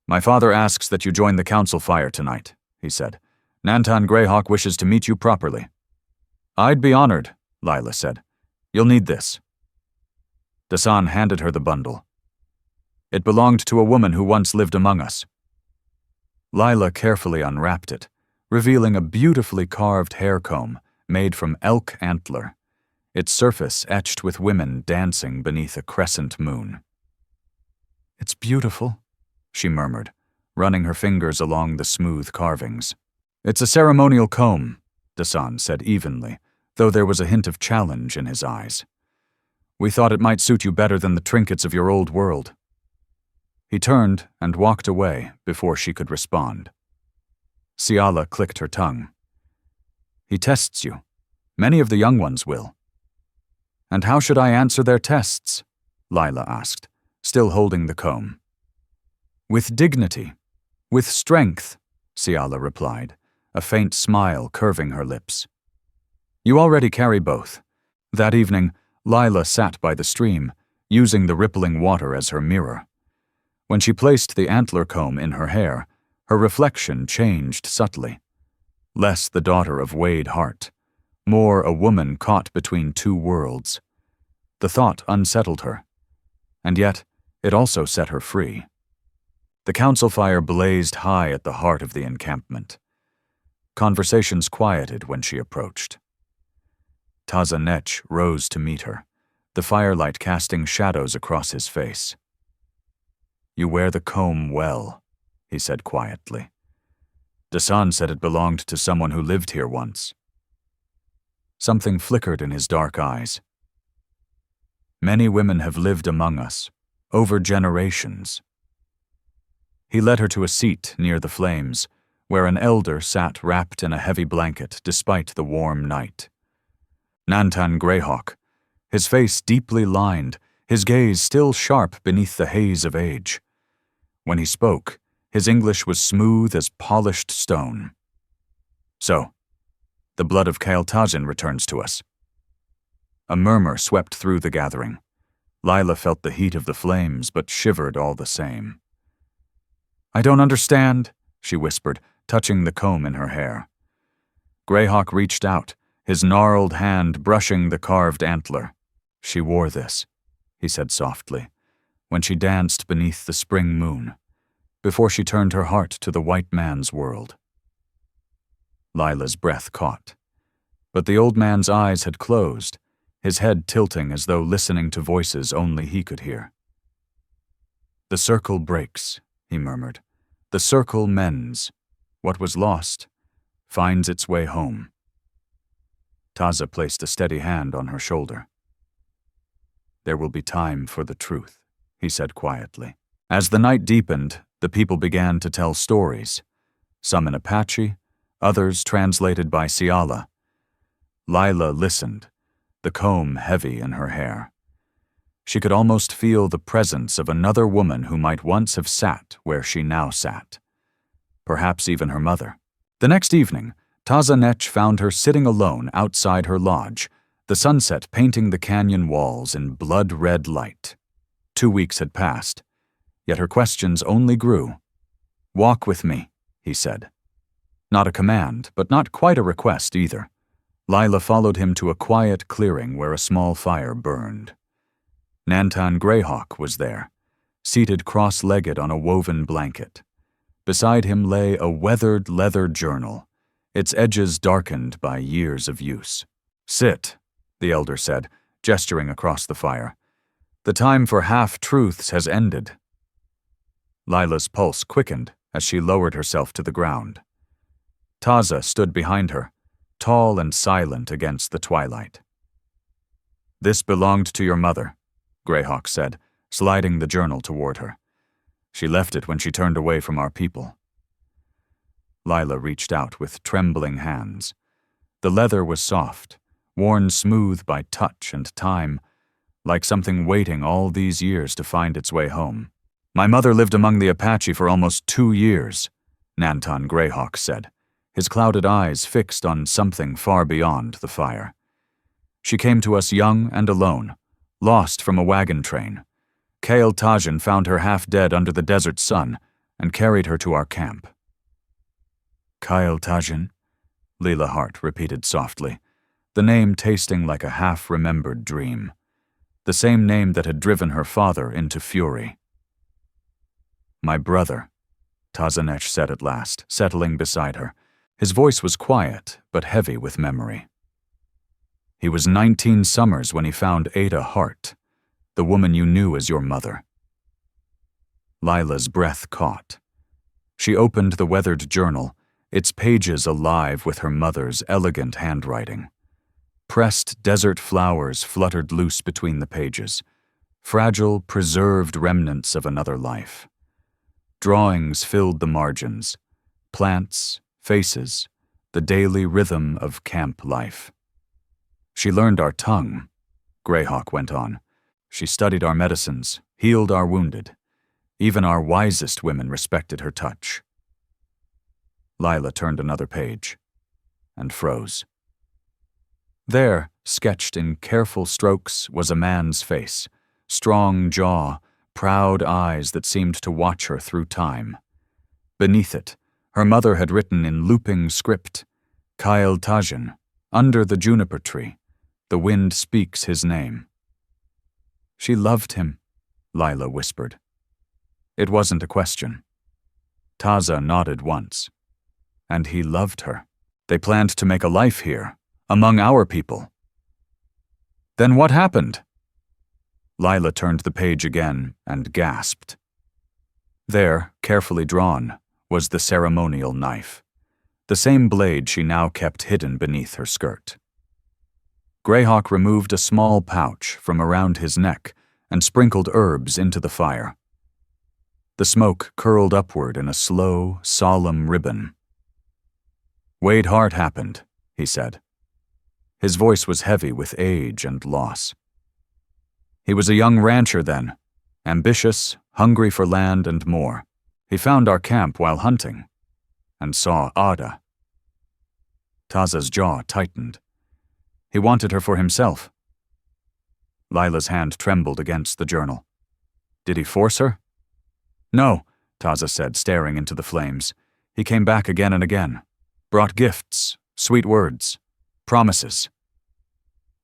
"My father asks that you join the council fire tonight," he said. "Nantan Greyhawk wishes to meet you properly." "I'd be honored," Lila said. "You'll need this." Dasan handed her the bundle. "It belonged to a woman who once lived among us." Lila carefully unwrapped it, revealing a beautifully carved hair comb made from elk antler, its surface etched with women dancing beneath a crescent moon. "It's beautiful," she murmured, running her fingers along the smooth carvings. "It's a ceremonial comb," Tazhin said evenly, though there was a hint of challenge in his eyes. "We thought it might suit you better than the trinkets of your old world." He turned and walked away before she could respond. Siala clicked her tongue. "He tests you. Many of the young ones will." "And how should I answer their tests?" Lila asked, still holding the comb. "With dignity. With strength," Siala replied, a faint smile curving her lips. "You already carry both." That evening, Lila sat by the stream, using the rippling water as her mirror. When she placed the antler comb in her hair, her reflection changed subtly. Less the daughter of Wade Hart, more a woman caught between two worlds. The thought unsettled her, and yet it also set her free. The council fire blazed high at the heart of the encampment. Conversations quieted when she approached. Taza Neche rose to meet her, the firelight casting shadows across his face. "You wear the comb well," he said quietly. "Tazhin said it belonged to someone who lived here once." Something flickered in his dark eyes. "Many women have lived among us, over generations." He led her to a seat near the flames, where an elder sat wrapped in a heavy blanket despite the warm night. Nantan Greyhawk, his face deeply lined, his gaze still sharp beneath the haze of age. When he spoke, his English was smooth as polished stone. "So, the blood of Kael Tazhin returns to us." A murmur swept through the gathering. Lila felt the heat of the flames, but shivered all the same. "I don't understand," she whispered, touching the comb in her hair. Greyhawk reached out, his gnarled hand brushing the carved antler. "She wore this," he said softly, "when she danced beneath the spring moon, before she turned her heart to the white man's world." Lila's breath caught, but the old man's eyes had closed, his head tilting as though listening to voices only he could hear. "The circle breaks," he murmured. "The circle mends. What was lost finds its way home." Taza placed a steady hand on her shoulder. "There will be time for the truth," he said quietly. As the night deepened, the people began to tell stories, some in Apache, others translated by Siala. Lila listened, the comb heavy in her hair. She could almost feel the presence of another woman who might once have sat where she now sat. Perhaps even her mother. The next evening, Taza Neche found her sitting alone outside her lodge, the sunset painting the canyon walls in blood-red light. 2 weeks had passed, yet her questions only grew. "Walk with me," he said. Not a command, but not quite a request either. Lila followed him to a quiet clearing where a small fire burned. Nantan Greyhawk was there, seated cross-legged on a woven blanket. Beside him lay a weathered leather journal, its edges darkened by years of use. "Sit," the elder said, gesturing across the fire. "The time for half-truths has ended." Lila's pulse quickened as she lowered herself to the ground. Taza stood behind her, tall and silent against the twilight. "This belonged to your mother," Greyhawk said, sliding the journal toward her. "She left it when she turned away from our people." Lila reached out with trembling hands. The leather was soft, worn smooth by touch and time, like something waiting all these years to find its way home. "My mother lived among the Apache for almost 2 years, Nantan Greyhawk said, his clouded eyes fixed on something far beyond the fire. "She came to us young and alone, lost from a wagon train. Kael Tazhin found her half dead under the desert sun and carried her to our camp." "Kael Tazhin," Lila Hart repeated softly, the name tasting like a half-remembered dream. The same name that had driven her father into fury. "My brother," Taza Neche said at last, settling beside her. His voice was quiet, but heavy with memory. He was 19 summers when he found Lila Hart, the woman you knew as your mother. Lila's breath caught. She opened the weathered journal, its pages alive with her mother's elegant handwriting. Pressed desert flowers fluttered loose between the pages, fragile, preserved remnants of another life. Drawings filled the margins, plants, faces, the daily rhythm of camp life. She learned our tongue, Greyhawk went on. She studied our medicines, healed our wounded. Even our wisest women respected her touch. Lila turned another page and froze. There, sketched in careful strokes, was a man's face, strong jaw, proud eyes that seemed to watch her through time. Beneath it, her mother had written in looping script, Kael Tazhin, under the juniper tree, the wind speaks his name. She loved him, Lila whispered. It wasn't a question. Taza nodded once. And he loved her. They planned to make a life here, among our people. Then what happened? Lila turned the page again and gasped. There, carefully drawn, was the ceremonial knife, the same blade she now kept hidden beneath her skirt. Greyhawk removed a small pouch from around his neck and sprinkled herbs into the fire. The smoke curled upward in a slow, solemn ribbon. Wade Hart happened, he said. His voice was heavy with age and loss. He was a young rancher then, ambitious, hungry for land and more. He found our camp while hunting, and saw Ada. Taza's jaw tightened. He wanted her for himself. Lila's hand trembled against the journal. Did he force her? No, Taza said, staring into the flames. He came back again and again. Brought gifts, sweet words, promises.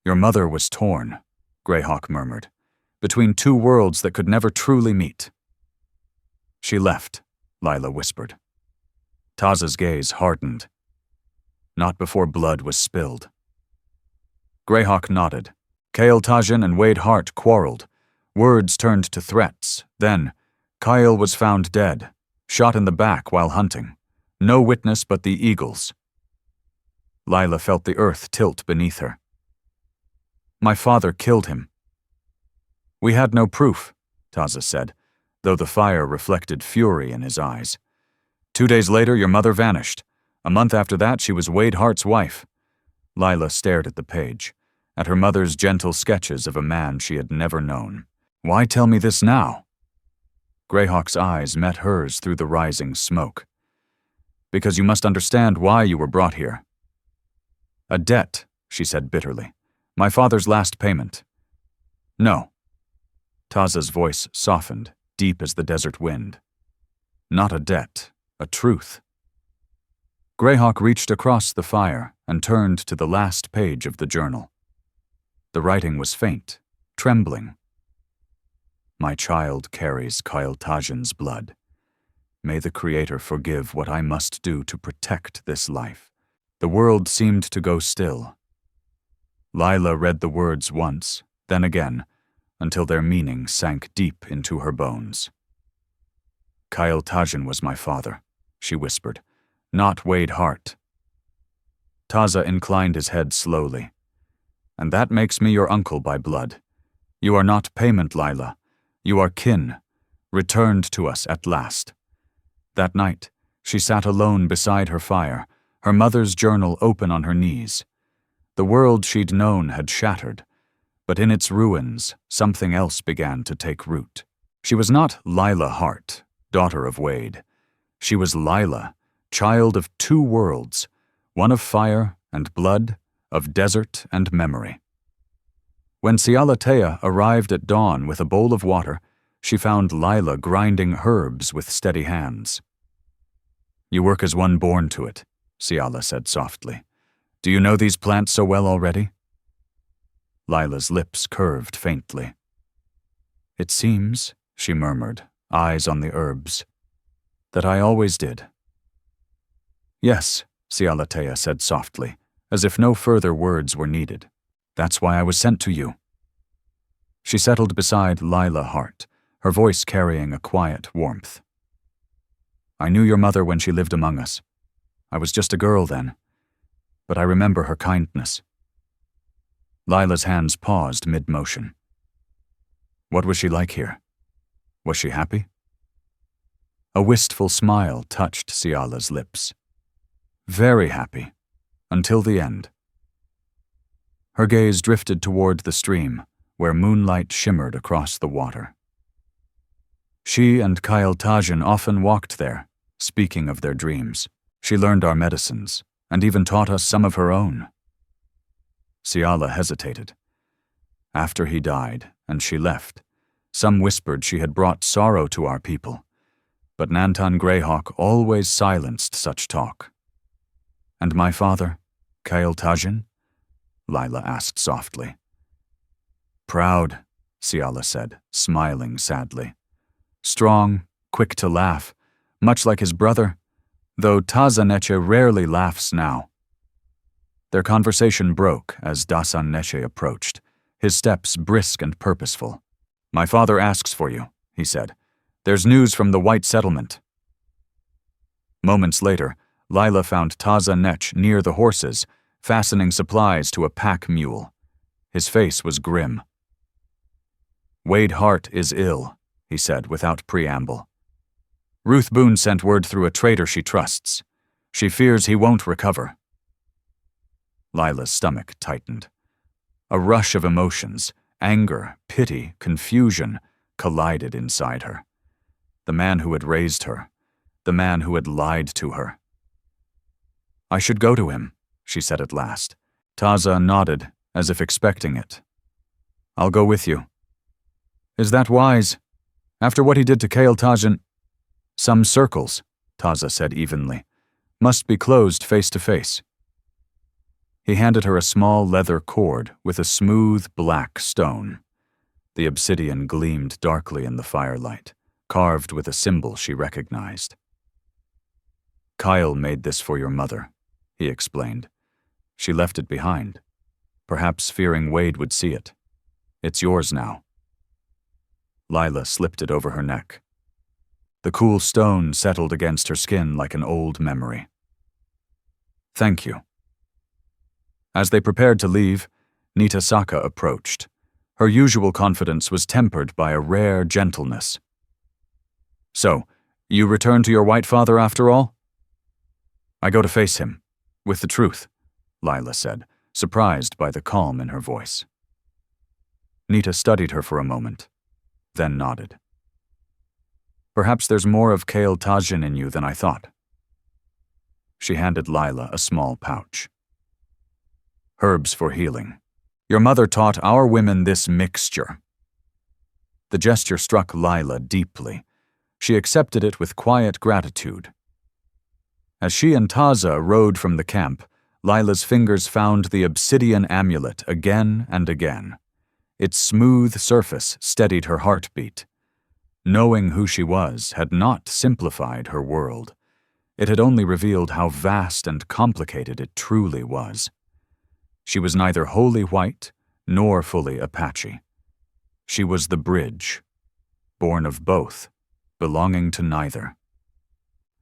Your mother was torn, Greyhawk murmured, between two worlds that could never truly meet. She left, Lila whispered. Taza's gaze hardened. Not before blood was spilled. Greyhawk nodded. Kael Tazhin and Wade Hart quarreled. Words turned to threats. Then, Kael was found dead, shot in the back while hunting. No witness but the eagles. Lila felt the earth tilt beneath her. My father killed him. We had no proof, Taza said, though the fire reflected fury in his eyes. 2 days later, your mother vanished. A month after that, she was Wade Hart's wife. Lila stared at the page, at her mother's gentle sketches of a man she had never known. Why tell me this now? Greyhawk's eyes met hers through the rising smoke. Because you must understand why you were brought here. A debt, she said bitterly. My father's last payment. No. Taza's voice softened, deep as the desert wind. Not a debt, a truth. Greyhawk reached across the fire and turned to the last page of the journal. The writing was faint, trembling. My child carries Kael Tazhin's blood. May the Creator forgive what I must do to protect this life. The world seemed to go still. Lila read the words once, then again, until their meaning sank deep into her bones. Kael Tazhin was my father, she whispered, not Wade Hart. Taza inclined his head slowly. And that makes me your uncle by blood. You are not payment, Lila. You are kin, returned to us at last. That night, she sat alone beside her fire, her mother's journal open on her knees. The world she'd known had shattered, but in its ruins, something else began to take root. She was not Lila Hart, daughter of Wade. She was Lila, child of two worlds, one of fire and blood, of desert and memory. When Sialatea arrived at dawn with a bowl of water, she found Lila grinding herbs with steady hands. You work as one born to it, Siala said softly. Do you know these plants so well already? Lila's lips curved faintly. It seems, she murmured, eyes on the herbs, that I always did. Yes, Sialatea said softly, as if no further words were needed. That's why I was sent to you." She settled beside Lila Hart, her voice carrying a quiet warmth. "I knew your mother when she lived among us. I was just a girl then, but I remember her kindness." Lila's hands paused mid-motion. "What was she like here? Was she happy?" A wistful smile touched Siala's lips. "Very happy, until the end." Her gaze drifted toward the stream, where moonlight shimmered across the water. She and Kael Tazhin often walked there, speaking of their dreams. She learned our medicines, and even taught us some of her own. Siala hesitated. After he died, and she left, some whispered she had brought sorrow to our people, but Nantan Greyhawk always silenced such talk. "And my father, Kael Tazhin?" Lila asked softly. "Proud," Siala said, smiling sadly. "Strong, quick to laugh, much like his brother, though Taza Neche rarely laughs now." Their conversation broke as Taza Neche approached, his steps brisk and purposeful. "My father asks for you," he said. "There's news from the white settlement." Moments later, Lila found Taza Neche near the horses, fastening supplies to a pack mule. His face was grim. "Wade Hart is ill," he said without preamble. "Ruth Boone sent word through a trader she trusts. She fears he won't recover." Lila's stomach tightened. A rush of emotions, anger, pity, confusion, collided inside her. The man who had raised her, the man who had lied to her. "I should go to him," she said at last. Taza nodded, as if expecting it. "I'll go with you." "Is that wise? After what he did to Kael Tazhin?" "Some circles," Taza said evenly, "must be closed face to face." He handed her a small leather cord with a smooth black stone. The obsidian gleamed darkly in the firelight, carved with a symbol she recognized. "Kael made this for your mother," he explained. "She left it behind, perhaps fearing Wade would see it. It's yours now." Lila slipped it over her neck. The cool stone settled against her skin like an old memory. "Thank you." As they prepared to leave, Nita Saka approached. Her usual confidence was tempered by a rare gentleness. "So, you return to your white father after all?" "I go to face him, with the truth," Lila said, surprised by the calm in her voice. Nita studied her for a moment, then nodded. "Perhaps there's more of Kael Tazhin in you than I thought." She handed Lila a small pouch. "Herbs for healing. Your mother taught our women this mixture." The gesture struck Lila deeply. She accepted it with quiet gratitude. As she and Taza rode from the camp, Lila's fingers found the obsidian amulet again and again. Its smooth surface steadied her heartbeat. Knowing who she was had not simplified her world. It had only revealed how vast and complicated it truly was. She was neither wholly white nor fully Apache. She was the bridge, born of both, belonging to neither.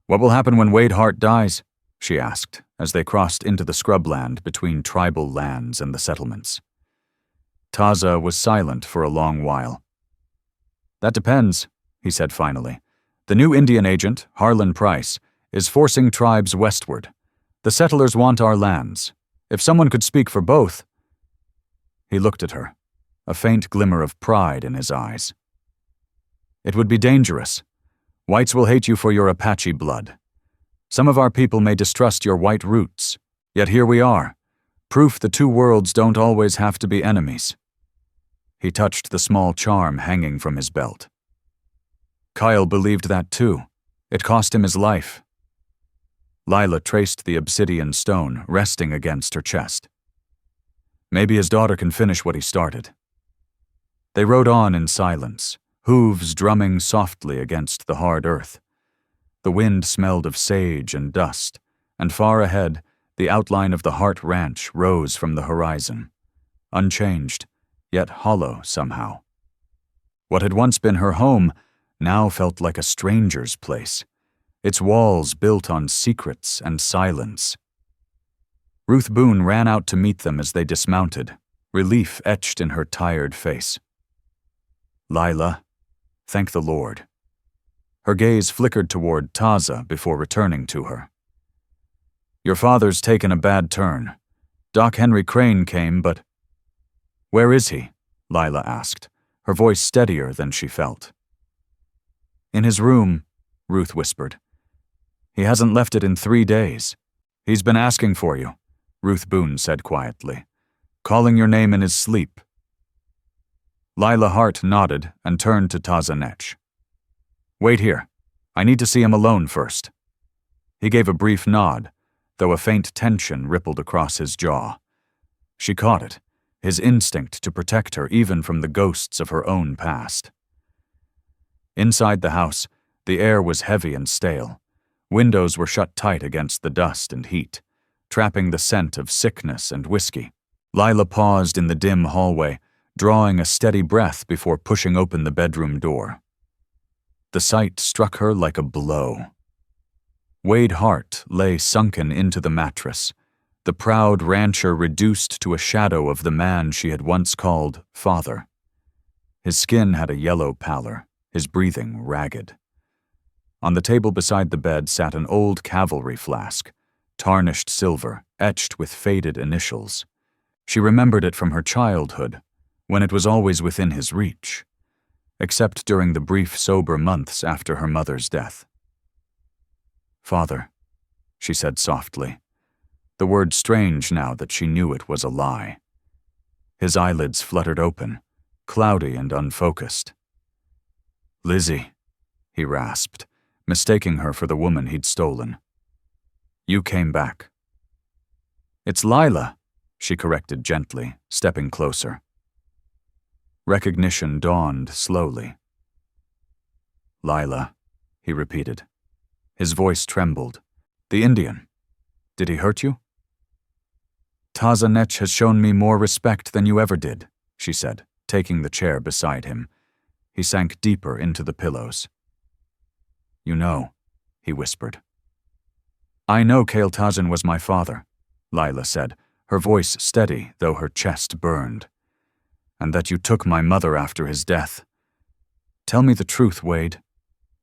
"What will happen when Wade Hart dies?" she asked, as they crossed into the scrubland between tribal lands and the settlements. Taza was silent for a long while. "That depends," he said finally. "The new Indian agent, Harlan Price, is forcing tribes westward. The settlers want our lands. If someone could speak for both—" He looked at her, a faint glimmer of pride in his eyes. "It would be dangerous. Whites will hate you for your Apache blood. Some of our people may distrust your white roots, yet here we are, proof the two worlds don't always have to be enemies." He touched the small charm hanging from his belt. "Kael believed that too. It cost him his life." Lila traced the obsidian stone resting against her chest. "Maybe his daughter can finish what he started." They rode on in silence, hooves drumming softly against the hard earth. The wind smelled of sage and dust, and far ahead, the outline of the Hart Ranch rose from the horizon, unchanged, yet hollow somehow. What had once been her home now felt like a stranger's place, its walls built on secrets and silence. Ruth Boone ran out to meet them as they dismounted, relief etched in her tired face. "Lila, thank the Lord." Her gaze flickered toward Taza before returning to her. "Your father's taken a bad turn. Doc Henry Crane came, but—" "Where is he?" Lila asked, her voice steadier than she felt. "In his room," Ruth whispered. "He hasn't left it in 3 days. He's been asking for you," Ruth Boone said quietly, "calling your name in his sleep." Lila Hart nodded and turned to Taza Neche. "Wait here. I need to see him alone first." He gave a brief nod, though a faint tension rippled across his jaw. She caught it, his instinct to protect her even from the ghosts of her own past. Inside the house, the air was heavy and stale. Windows were shut tight against the dust and heat, trapping the scent of sickness and whiskey. Lila paused in the dim hallway, drawing a steady breath before pushing open the bedroom door. The sight struck her like a blow. Wade Hart lay sunken into the mattress, the proud rancher reduced to a shadow of the man she had once called father. His skin had a yellow pallor, his breathing ragged. On the table beside the bed sat an old cavalry flask, tarnished silver, etched with faded initials. She remembered it from her childhood, when it was always within his reach, except during the brief sober months after her mother's death. "Father," she said softly, the word strange now that she knew it was a lie. His eyelids fluttered open, cloudy and unfocused. "Lizzie," he rasped, mistaking her for the woman he'd stolen. "You came back." "It's Lila," she corrected gently, stepping closer. Recognition dawned slowly. "Lila," he repeated. His voice trembled. "The Indian. Did he hurt you?" "Taza Neche has shown me more respect than you ever did," she said, taking the chair beside him. He sank deeper into the pillows. "You know," he whispered. "I know Kael Tazhin was my father," Lila said, her voice steady though her chest burned. "And that you took my mother after his death. Tell me the truth, Wade.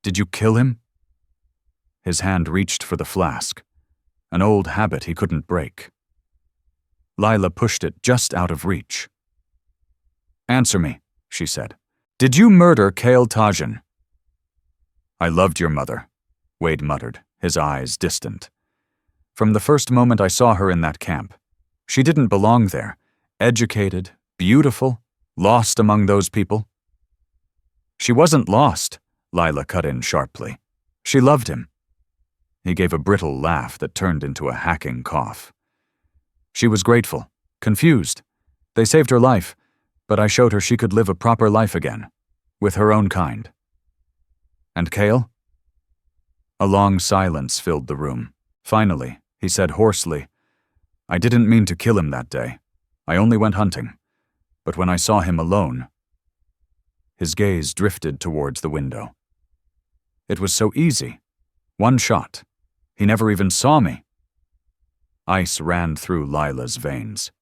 Did you kill him?" His hand reached for the flask, an old habit he couldn't break. Lila pushed it just out of reach. "Answer me," she said. "Did you murder Kael Tazhin?" "I loved your mother," Wade muttered, his eyes distant. "From the first moment I saw her in that camp. She didn't belong there. Educated, beautiful, lost among those people." "She wasn't lost," Lila cut in sharply. "She loved him." He gave a brittle laugh that turned into a hacking cough. "She was grateful, confused. They saved her life, but I showed her she could live a proper life again, with her own kind." "And Kael?" A long silence filled the room. Finally, he said hoarsely, "I didn't mean to kill him that day. I only went hunting. But when I saw him alone—" His gaze drifted towards the window. "It was so easy. One shot. He never even saw me." Ice ran through Lila's veins.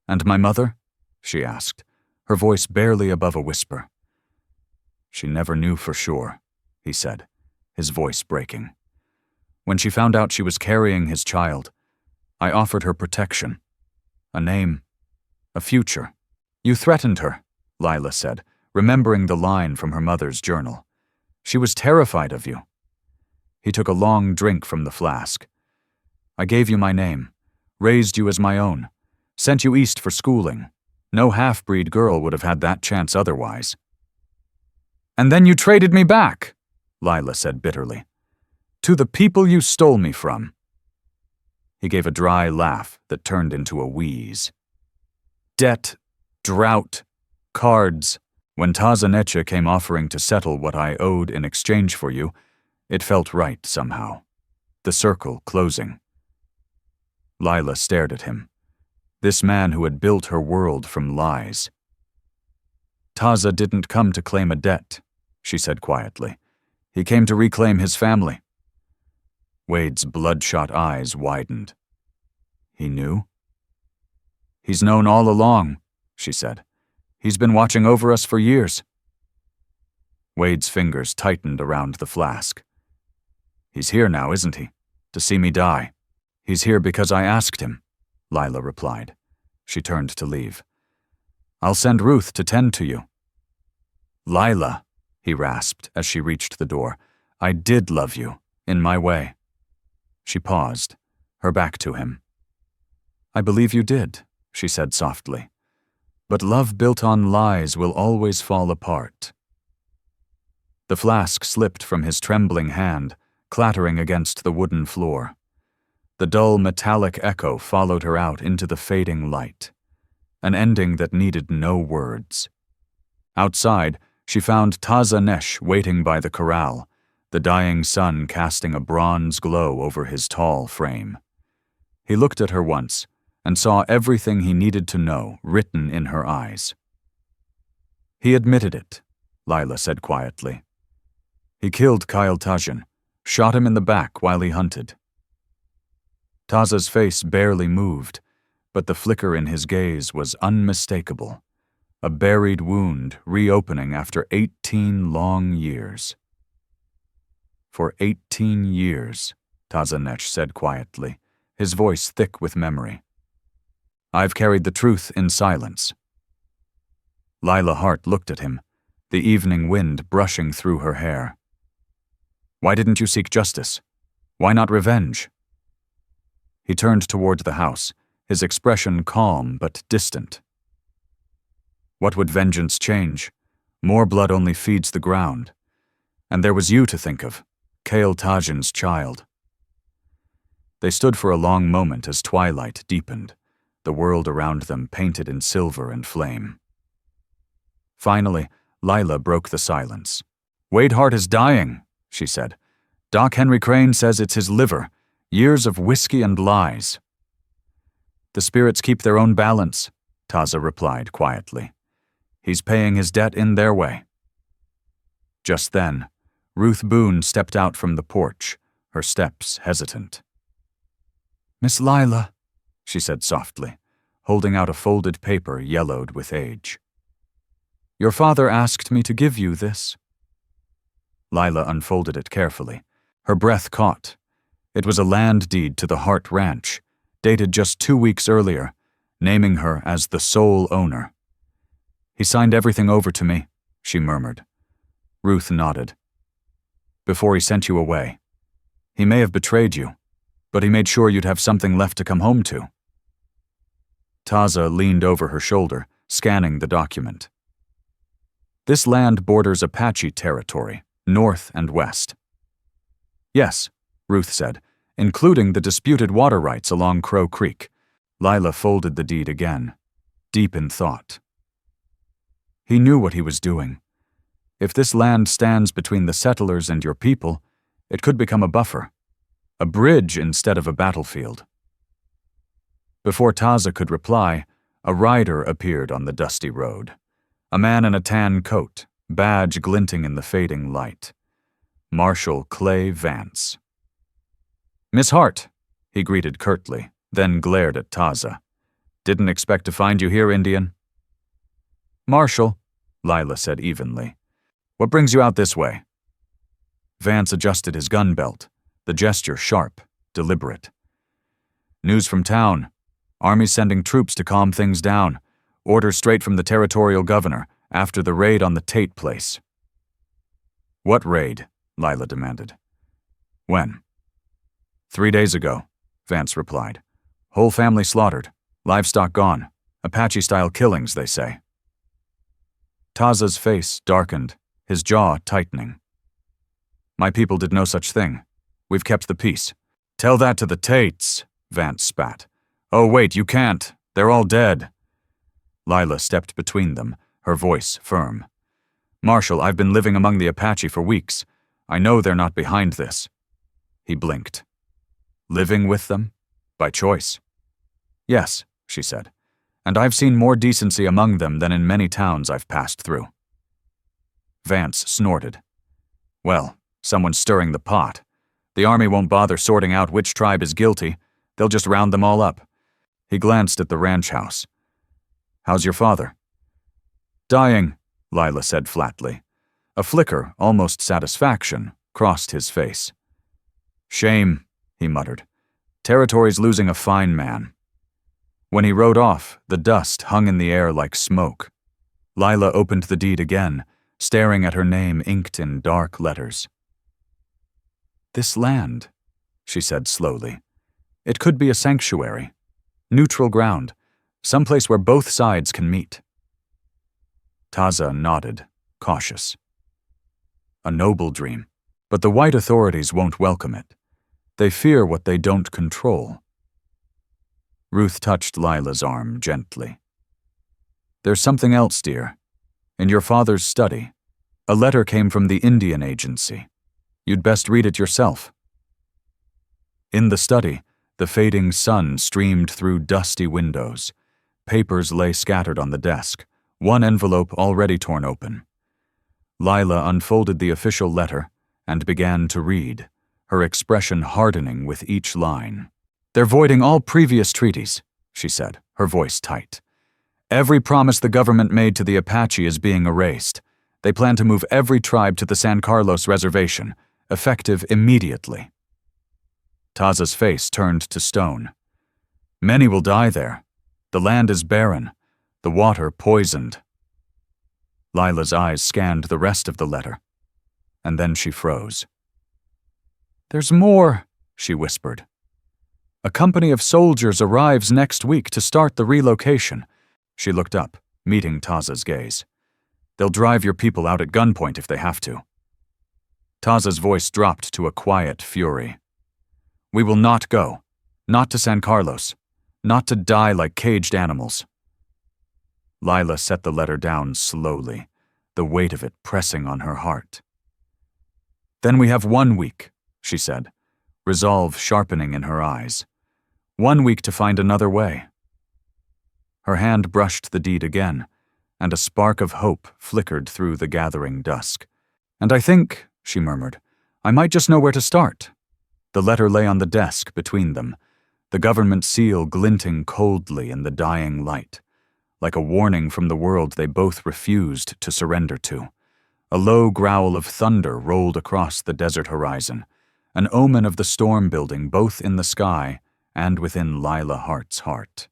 "And my mother?" she asked, her voice barely above a whisper. "She never knew for sure," he said, his voice breaking. "When she found out she was carrying his child, I offered her protection, a name, a future." "You threatened her," Lila said, remembering the line from her mother's journal. "She was terrified of you." He took a long drink from the flask. "I gave you my name, raised you as my own, sent you east for schooling. No half-breed girl would have had that chance otherwise." "And then you traded me back," Lila said bitterly. "To the people you stole me from." He gave a dry laugh that turned into a wheeze. "Debt, drought, cards. When Taza Neche came offering to settle what I owed in exchange for you, it felt right somehow. The circle closing." Lila stared at him. This man who had built her world from lies. Taza didn't come to claim a debt, she said quietly. He came to reclaim his family. Wade's bloodshot eyes widened. He knew? He's known all along, she said. He's been watching over us for years. Wade's fingers tightened around the flask. He's here now, isn't he? To see me die. He's here because I asked him, Lila replied. She turned to leave. I'll send Ruth to tend to you. Lila, he rasped as she reached the door. I did love you, in my way. She paused, her back to him. I believe you did, she said softly. But love built on lies will always fall apart. The flask slipped from his trembling hand, clattering against the wooden floor. The dull metallic echo followed her out into the fading light, an ending that needed no words. Outside, she found Taza Neche waiting by the corral, the dying sun casting a bronze glow over his tall frame. He looked at her once and saw everything he needed to know written in her eyes. He admitted it, Lila said quietly. He killed Kael Tazhin, shot him in the back while he hunted. Taza's face barely moved, but the flicker in his gaze was unmistakable, a buried wound reopening after 18 long years. For 18 years, Taza Neche said quietly, his voice thick with memory. I've carried the truth in silence. Lila Hart looked at him, the evening wind brushing through her hair. Why didn't you seek justice? Why not revenge? He turned toward the house, his expression calm but distant. What would vengeance change? More blood only feeds the ground. And there was you to think of, Kael Tazhin's child. They stood for a long moment as twilight deepened, the world around them painted in silver and flame. Finally, Lila broke the silence. Wade Hart is dying, she said. Doc Henry Crane says it's his liver, years of whiskey and lies. The spirits keep their own balance, Taza replied quietly. He's paying his debt in their way. Just then, Ruth Boone stepped out from the porch, her steps hesitant. Miss Lila, she said softly, holding out a folded paper yellowed with age. Your father asked me to give you this. Lila unfolded it carefully. Her breath caught. It was a land deed to the Hart Ranch, dated just 2 weeks earlier, naming her as the sole owner. He signed everything over to me, she murmured. Ruth nodded. Before he sent you away. He may have betrayed you, but he made sure you'd have something left to come home to. Taza leaned over her shoulder, scanning the document. This land borders Apache territory, north and west. Yes, Ruth said, including the disputed water rights along Crow Creek. Lila folded the deed again, deep in thought. He knew what he was doing. If this land stands between the settlers and your people, it could become a buffer, a bridge instead of a battlefield. Before Taza could reply, a rider appeared on the dusty road. A man in a tan coat, badge glinting in the fading light. Marshal Clay Vance. Miss Hart, he greeted curtly, then glared at Taza. Didn't expect to find you here, Indian. Marshal, Lila said evenly. What brings you out this way? Vance adjusted his gun belt, the gesture sharp, deliberate. News from town. Army's sending troops to calm things down. Orders straight from the territorial governor after the raid on the Tate place. What raid? Lila demanded. When? 3 days ago, Vance replied. Whole family slaughtered. Livestock gone. Apache-style killings, they say. Taza's face darkened, his jaw tightening. My people did no such thing. We've kept the peace. Tell that to the Tates, Vance spat. Oh, wait, you can't. They're all dead. Lila stepped between them, her voice firm. Marshal, I've been living among the Apache for weeks. I know they're not behind this. He blinked. Living with them? By choice. Yes, she said, "and I've seen more decency among them than in many towns I've passed through." Vance snorted. "Well, someone's stirring the pot. The army won't bother sorting out which tribe is guilty. They'll just round them all up." He glanced at the ranch house. "How's your father?" "Dying," Lila said flatly. A flicker, almost satisfaction, crossed his face. "Shame," he muttered. "Territory's losing a fine man." When he rode off, the dust hung in the air like smoke. Lila opened the deed again, staring at her name inked in dark letters. "This land," she said slowly. "It could be a sanctuary. Neutral ground. Someplace where both sides can meet." Taza nodded, cautious. "A noble dream, but the white authorities won't welcome it. They fear what they don't control." Ruth touched Lila's arm gently. "There's something else, dear. In your father's study, a letter came from the Indian agency. You'd best read it yourself." In the study, the fading sun streamed through dusty windows. Papers lay scattered on the desk, one envelope already torn open. Lila unfolded the official letter and began to read, her expression hardening with each line. "They're voiding all previous treaties," she said, her voice tight. "Every promise the government made to the Apache is being erased. They plan to move every tribe to the San Carlos reservation, effective immediately." Taza's face turned to stone. "Many will die there. The land is barren, the water poisoned." Lila's eyes scanned the rest of the letter, and then she froze. "There's more," she whispered. "A company of soldiers arrives next week to start the relocation." She looked up, meeting Taza's gaze. "They'll drive your people out at gunpoint if they have to." Taza's voice dropped to a quiet fury. "We will not go. Not to San Carlos. Not to die like caged animals." Lila set the letter down slowly, the weight of it pressing on her heart. "Then we have 1 week," she said, resolve sharpening in her eyes. 1 week to find another way." Her hand brushed the deed again, and a spark of hope flickered through the gathering dusk. "And I think," she murmured, "I might just know where to start." The letter lay on the desk between them, the government seal glinting coldly in the dying light, like a warning from the world they both refused to surrender to. A low growl of thunder rolled across the desert horizon, an omen of the storm building both in the sky and within Lila Hart's heart.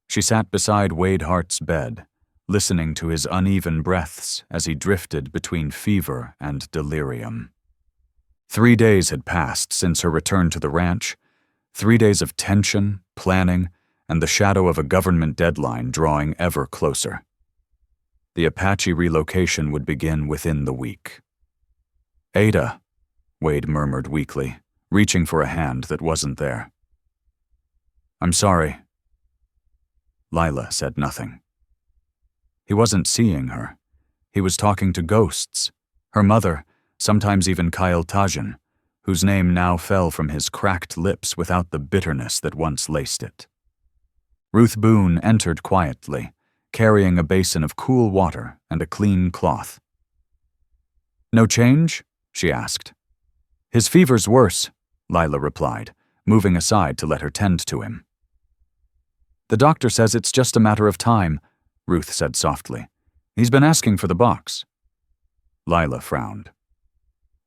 She sat beside Wade Hart's bed, listening to his uneven breaths as he drifted between fever and delirium. 3 days had passed since her return to the ranch, 3 days of tension, planning, and the shadow of a government deadline drawing ever closer. The Apache relocation would begin within the week. "Ada," Wade murmured weakly, reaching for a hand that wasn't there. "I'm sorry." Lila said nothing. He wasn't seeing her. He was talking to ghosts, her mother, sometimes even Kael Tazhin, whose name now fell from his cracked lips without the bitterness that once laced it. Ruth Boone entered quietly, carrying a basin of cool water and a clean cloth. "No change?" she asked. "His fever's worse," Lila replied, moving aside to let her tend to him. "The doctor says it's just a matter of time," Ruth said softly. "He's been asking for the box." Lila frowned.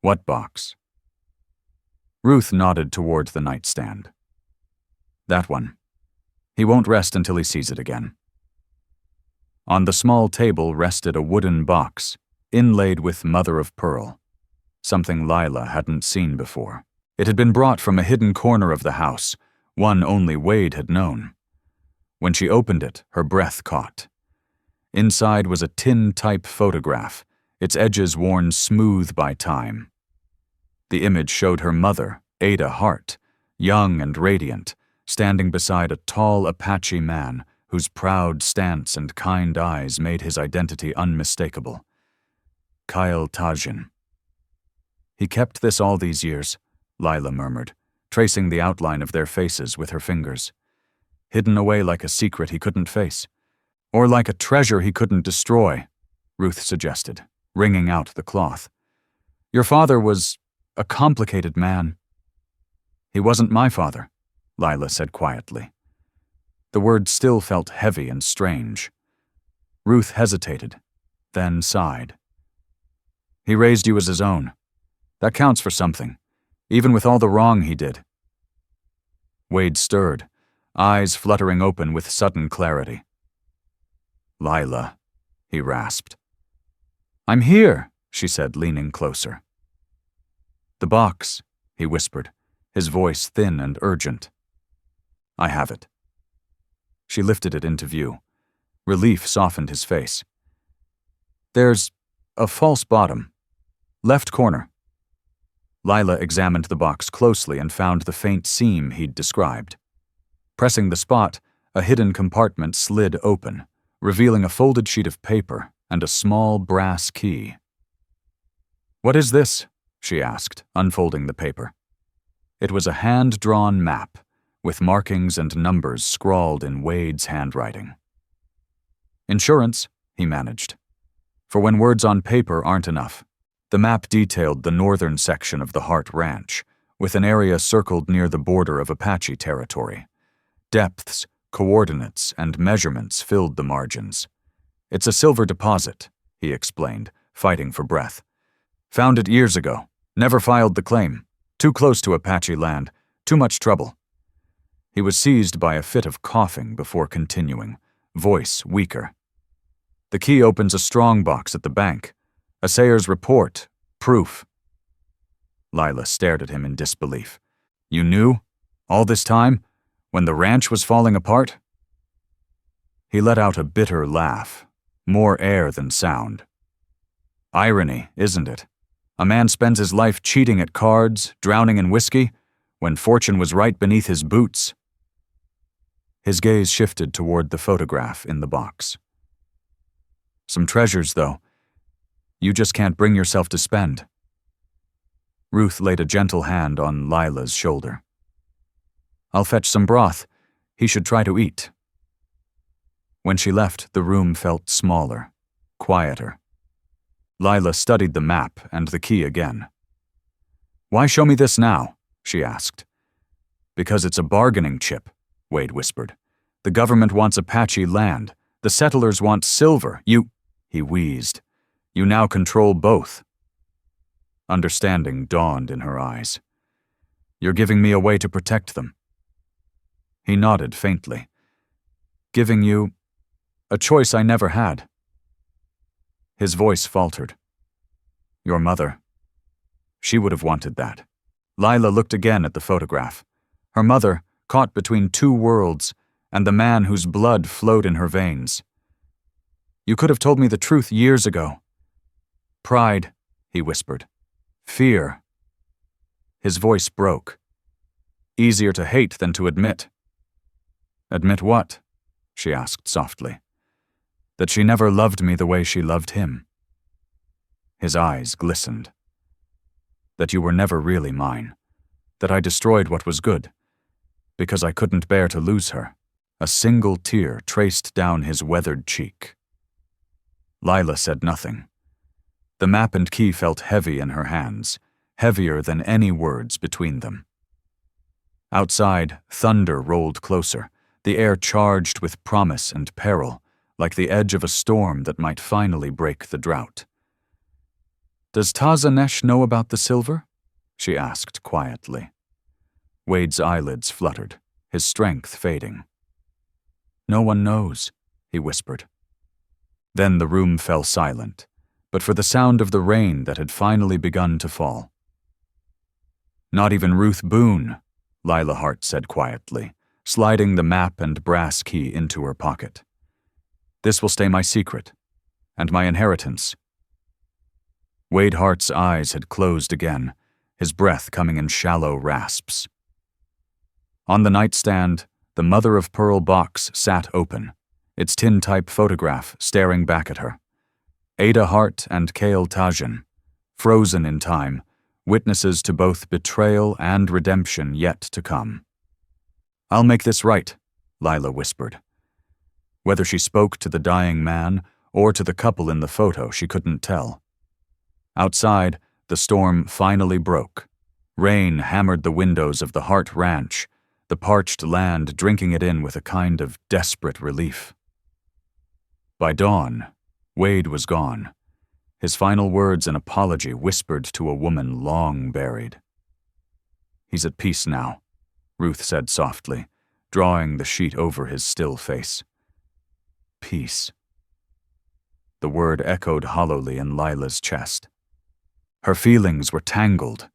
"What box?" Ruth nodded toward the nightstand. "That one. He won't rest until he sees it again." On the small table rested a wooden box, inlaid with mother-of-pearl, something Lila hadn't seen before. It had been brought from a hidden corner of the house, one only Wade had known. When she opened it, her breath caught. Inside was a tin-type photograph, its edges worn smooth by time. The image showed her mother, Ada Hart, young and radiant, standing beside a tall Apache man whose proud stance and kind eyes made his identity unmistakable. Kael Tazhin. "He kept this all these years," Lila murmured, tracing the outline of their faces with her fingers. hidden away like a secret he couldn't face. Or like a treasure he couldn't destroy, Ruth suggested, wringing out the cloth. Your father was a complicated man. He wasn't my father, Lila said quietly. The words still felt heavy and strange. Ruth hesitated, then sighed. He raised you as his own. That counts for something, even with all the wrong he did. Wade stirred, eyes fluttering open with sudden clarity. Lila, he rasped. I'm here, she said, leaning closer. The box, he whispered, his voice thin and urgent. I have it. She lifted it into view. Relief softened his face. There's a false bottom. Left corner. Lila examined the box closely and found the faint seam he'd described. Pressing the spot, a hidden compartment slid open, revealing a folded sheet of paper and a small brass key. What is this? She asked, unfolding the paper. It was a hand-drawn map, with markings and numbers scrawled in Wade's handwriting. Insurance, he managed. For when words on paper aren't enough. The map detailed the northern section of the Hart Ranch, with an area circled near the border of Apache territory. Depths, coordinates, and measurements filled the margins. It's a silver deposit, he explained, fighting for breath. Found it years ago. Never filed the claim. Too close to Apache land. Too much trouble. He was seized by a fit of coughing before continuing, voice weaker. The key opens a strong box at the bank. Assayer's report. Proof. Lila stared at him in disbelief. You knew? All this time? When the ranch was falling apart? He let out a bitter laugh. More air than sound. Irony, isn't it? A man spends his life cheating at cards, drowning in whiskey, when fortune was right beneath his boots. His gaze shifted toward the photograph in the box. Some treasures, though. You just can't bring yourself to spend. Ruth laid a gentle hand on Lila's shoulder. I'll fetch some broth. He should try to eat. When she left, the room felt smaller, quieter. Lila studied the map and the key again. Why show me this now? She asked. Because it's a bargaining chip, Wade whispered. The government wants Apache land. The settlers want silver. He wheezed. You now control both. Understanding dawned in her eyes. You're giving me a way to protect them. He nodded faintly. Giving you a choice I never had. His voice faltered. Your mother. She would have wanted that. Lila looked again at the photograph. Her mother, caught between two worlds, and the man whose blood flowed in her veins. You could have told me the truth years ago. Pride, he whispered. Fear. His voice broke. Easier to hate than to admit. Admit what? She asked softly. That she never loved me the way she loved him. His eyes glistened. That you were never really mine. That I destroyed what was good. Because I couldn't bear to lose her. A single tear traced down his weathered cheek. Lila said nothing. The map and key felt heavy in her hands, heavier than any words between them. Outside, thunder rolled closer, the air charged with promise and peril, like the edge of a storm that might finally break the drought. Does Taza Neche know about the silver? She asked quietly. Wade's eyelids fluttered, his strength fading. No one knows, he whispered. Then the room fell silent, but for the sound of the rain that had finally begun to fall. Not even Ruth Boone, Lila Hart said quietly, sliding the map and brass key into her pocket. This will stay my secret, and my inheritance. Wade Hart's eyes had closed again, his breath coming in shallow rasps. On the nightstand, the mother-of-pearl box sat open, its tintype photograph staring back at her. Ada Hart and Kael Tazhin, frozen in time, witnesses to both betrayal and redemption yet to come. I'll make this right, Lila whispered. Whether she spoke to the dying man or to the couple in the photo, she couldn't tell. Outside, the storm finally broke. Rain hammered the windows of the Hart Ranch, the parched land drinking it in with a kind of desperate relief. By dawn, Wade was gone, his final words an apology whispered to a woman long buried. He's at peace now, Ruth said softly, drawing the sheet over his still face. Peace. The word echoed hollowly in Lila's chest. Her feelings were tangled.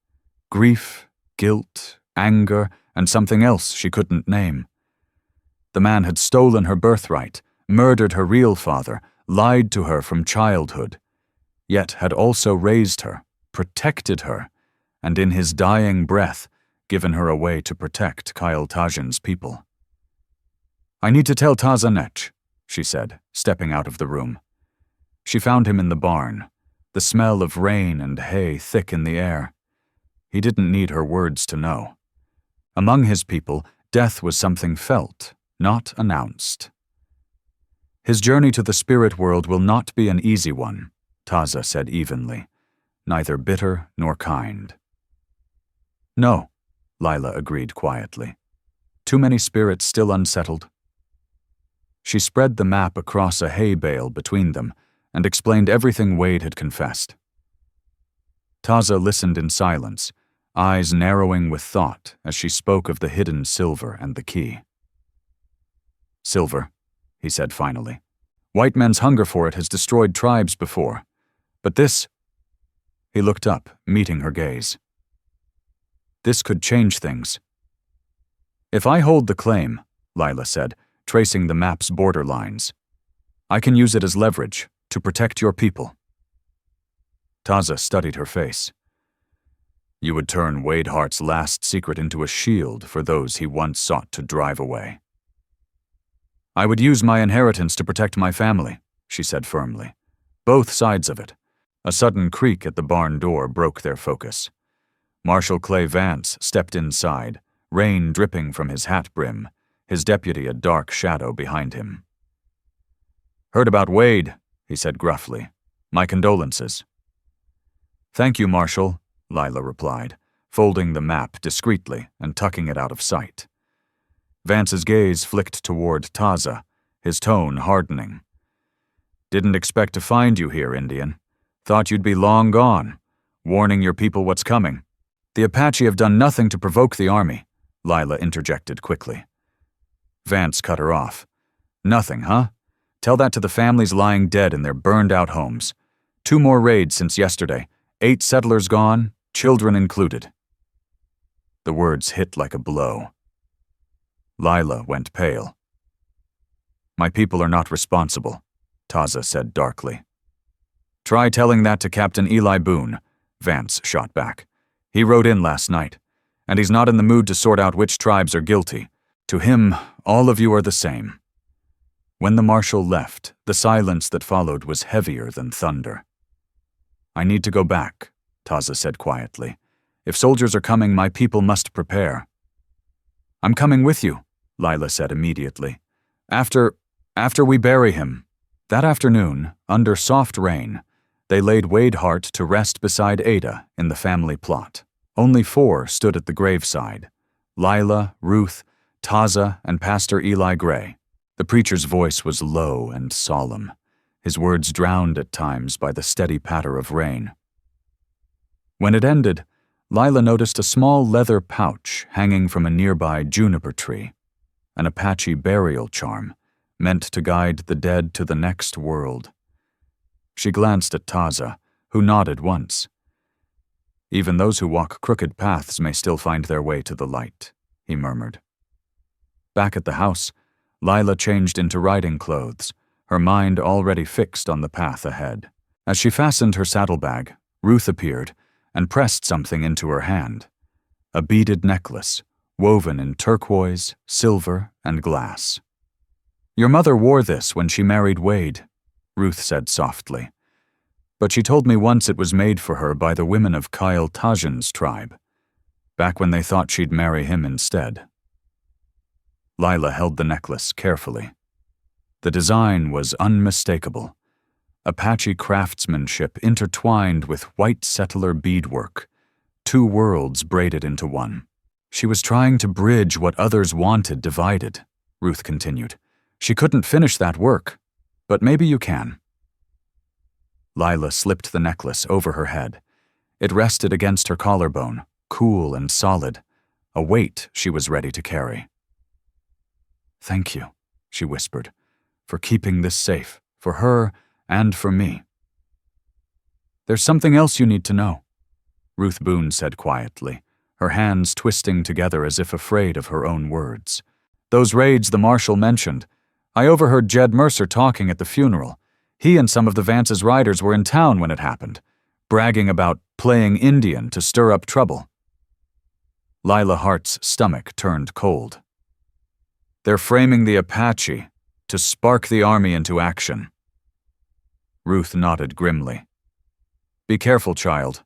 Grief, guilt, anger, and something else she couldn't name. The man had stolen her birthright, murdered her real father, lied to her from childhood, yet had also raised her, protected her, and in his dying breath given her a way to protect Kael Tazhin's people. I need to tell Taza Neche, she said, stepping out of the room. She found him in the barn, the smell of rain and hay thick in the air. He didn't need her words to know. Among his people, death was something felt, not announced. His journey to the spirit world will not be an easy one, Taza said evenly, neither bitter nor kind. No, Lila agreed quietly. Too many spirits still unsettled. She spread the map across a hay bale between them and explained everything Wade had confessed. Taza listened in silence, eyes narrowing with thought as she spoke of the hidden silver and the key. Silver, he said finally. White men's hunger for it has destroyed tribes before. But this... He looked up, meeting her gaze. This could change things. If I hold the claim, Lila said, tracing the map's border lines, I can use it as leverage to protect your people. Taza studied her face. You would turn Wade Hart's last secret into a shield for those he once sought to drive away. I would use my inheritance to protect my family, she said firmly. Both sides of it. A sudden creak at the barn door broke their focus. Marshal Clay Vance stepped inside, rain dripping from his hat brim, his deputy a dark shadow behind him. Heard about Wade, he said gruffly. My condolences. Thank you, Marshal, Lila replied, folding the map discreetly and tucking it out of sight. Vance's gaze flicked toward Taza, his tone hardening. Didn't expect to find you here, Indian. Thought you'd be long gone, warning your people what's coming. The Apache have done nothing to provoke the army, Lila interjected quickly. Vance cut her off. Nothing, huh? Tell that to the families lying dead in their burned-out homes. 2 more raids since yesterday, 8 settlers gone, children included. The words hit like a blow. Lila went pale. My people are not responsible, Taza said darkly. Try telling that to Captain Eli Boone, Vance shot back. He rode in last night, and he's not in the mood to sort out which tribes are guilty. To him, all of you are the same. When the marshal left, the silence that followed was heavier than thunder. I need to go back, Taza said quietly. If soldiers are coming, my people must prepare. I'm coming with you, Lila said immediately. After we bury him. That afternoon, under soft rain, they laid Wade Hart to rest beside Ada in the family plot. Only 4 stood at the graveside. Lila, Ruth, Taza, and Pastor Eli Gray. The preacher's voice was low and solemn, his words drowned at times by the steady patter of rain. When it ended, Lila noticed a small leather pouch hanging from a nearby juniper tree, an Apache burial charm, meant to guide the dead to the next world. She glanced at Taza, who nodded once. Even those who walk crooked paths may still find their way to the light, he murmured. Back at the house, Lila changed into riding clothes, her mind already fixed on the path ahead. As she fastened her saddlebag, Ruth appeared and pressed something into her hand. A beaded necklace, woven in turquoise, silver, and glass. Your mother wore this when she married Wade, Ruth said softly. But she told me once it was made for her by the women of Kael Tazhin's tribe, back when they thought she'd marry him instead. Lila held the necklace carefully. The design was unmistakable. Apache craftsmanship intertwined with white settler beadwork, two worlds braided into one. She was trying to bridge what others wanted divided, Ruth continued. She couldn't finish that work, but maybe you can. Lila slipped the necklace over her head. It rested against her collarbone, cool and solid, a weight she was ready to carry. "Thank you," she whispered, "for keeping this safe, for her and for me." "There's something else you need to know," Ruth Boone said quietly, her hands twisting together as if afraid of her own words. "Those raids the marshal mentioned, I overheard Jed Mercer talking at the funeral. He and some of the Vance's riders were in town when it happened, bragging about playing Indian to stir up trouble." Lila Hart's stomach turned cold. "They're framing the Apache to spark the army into action." Ruth nodded grimly. "Be careful, child.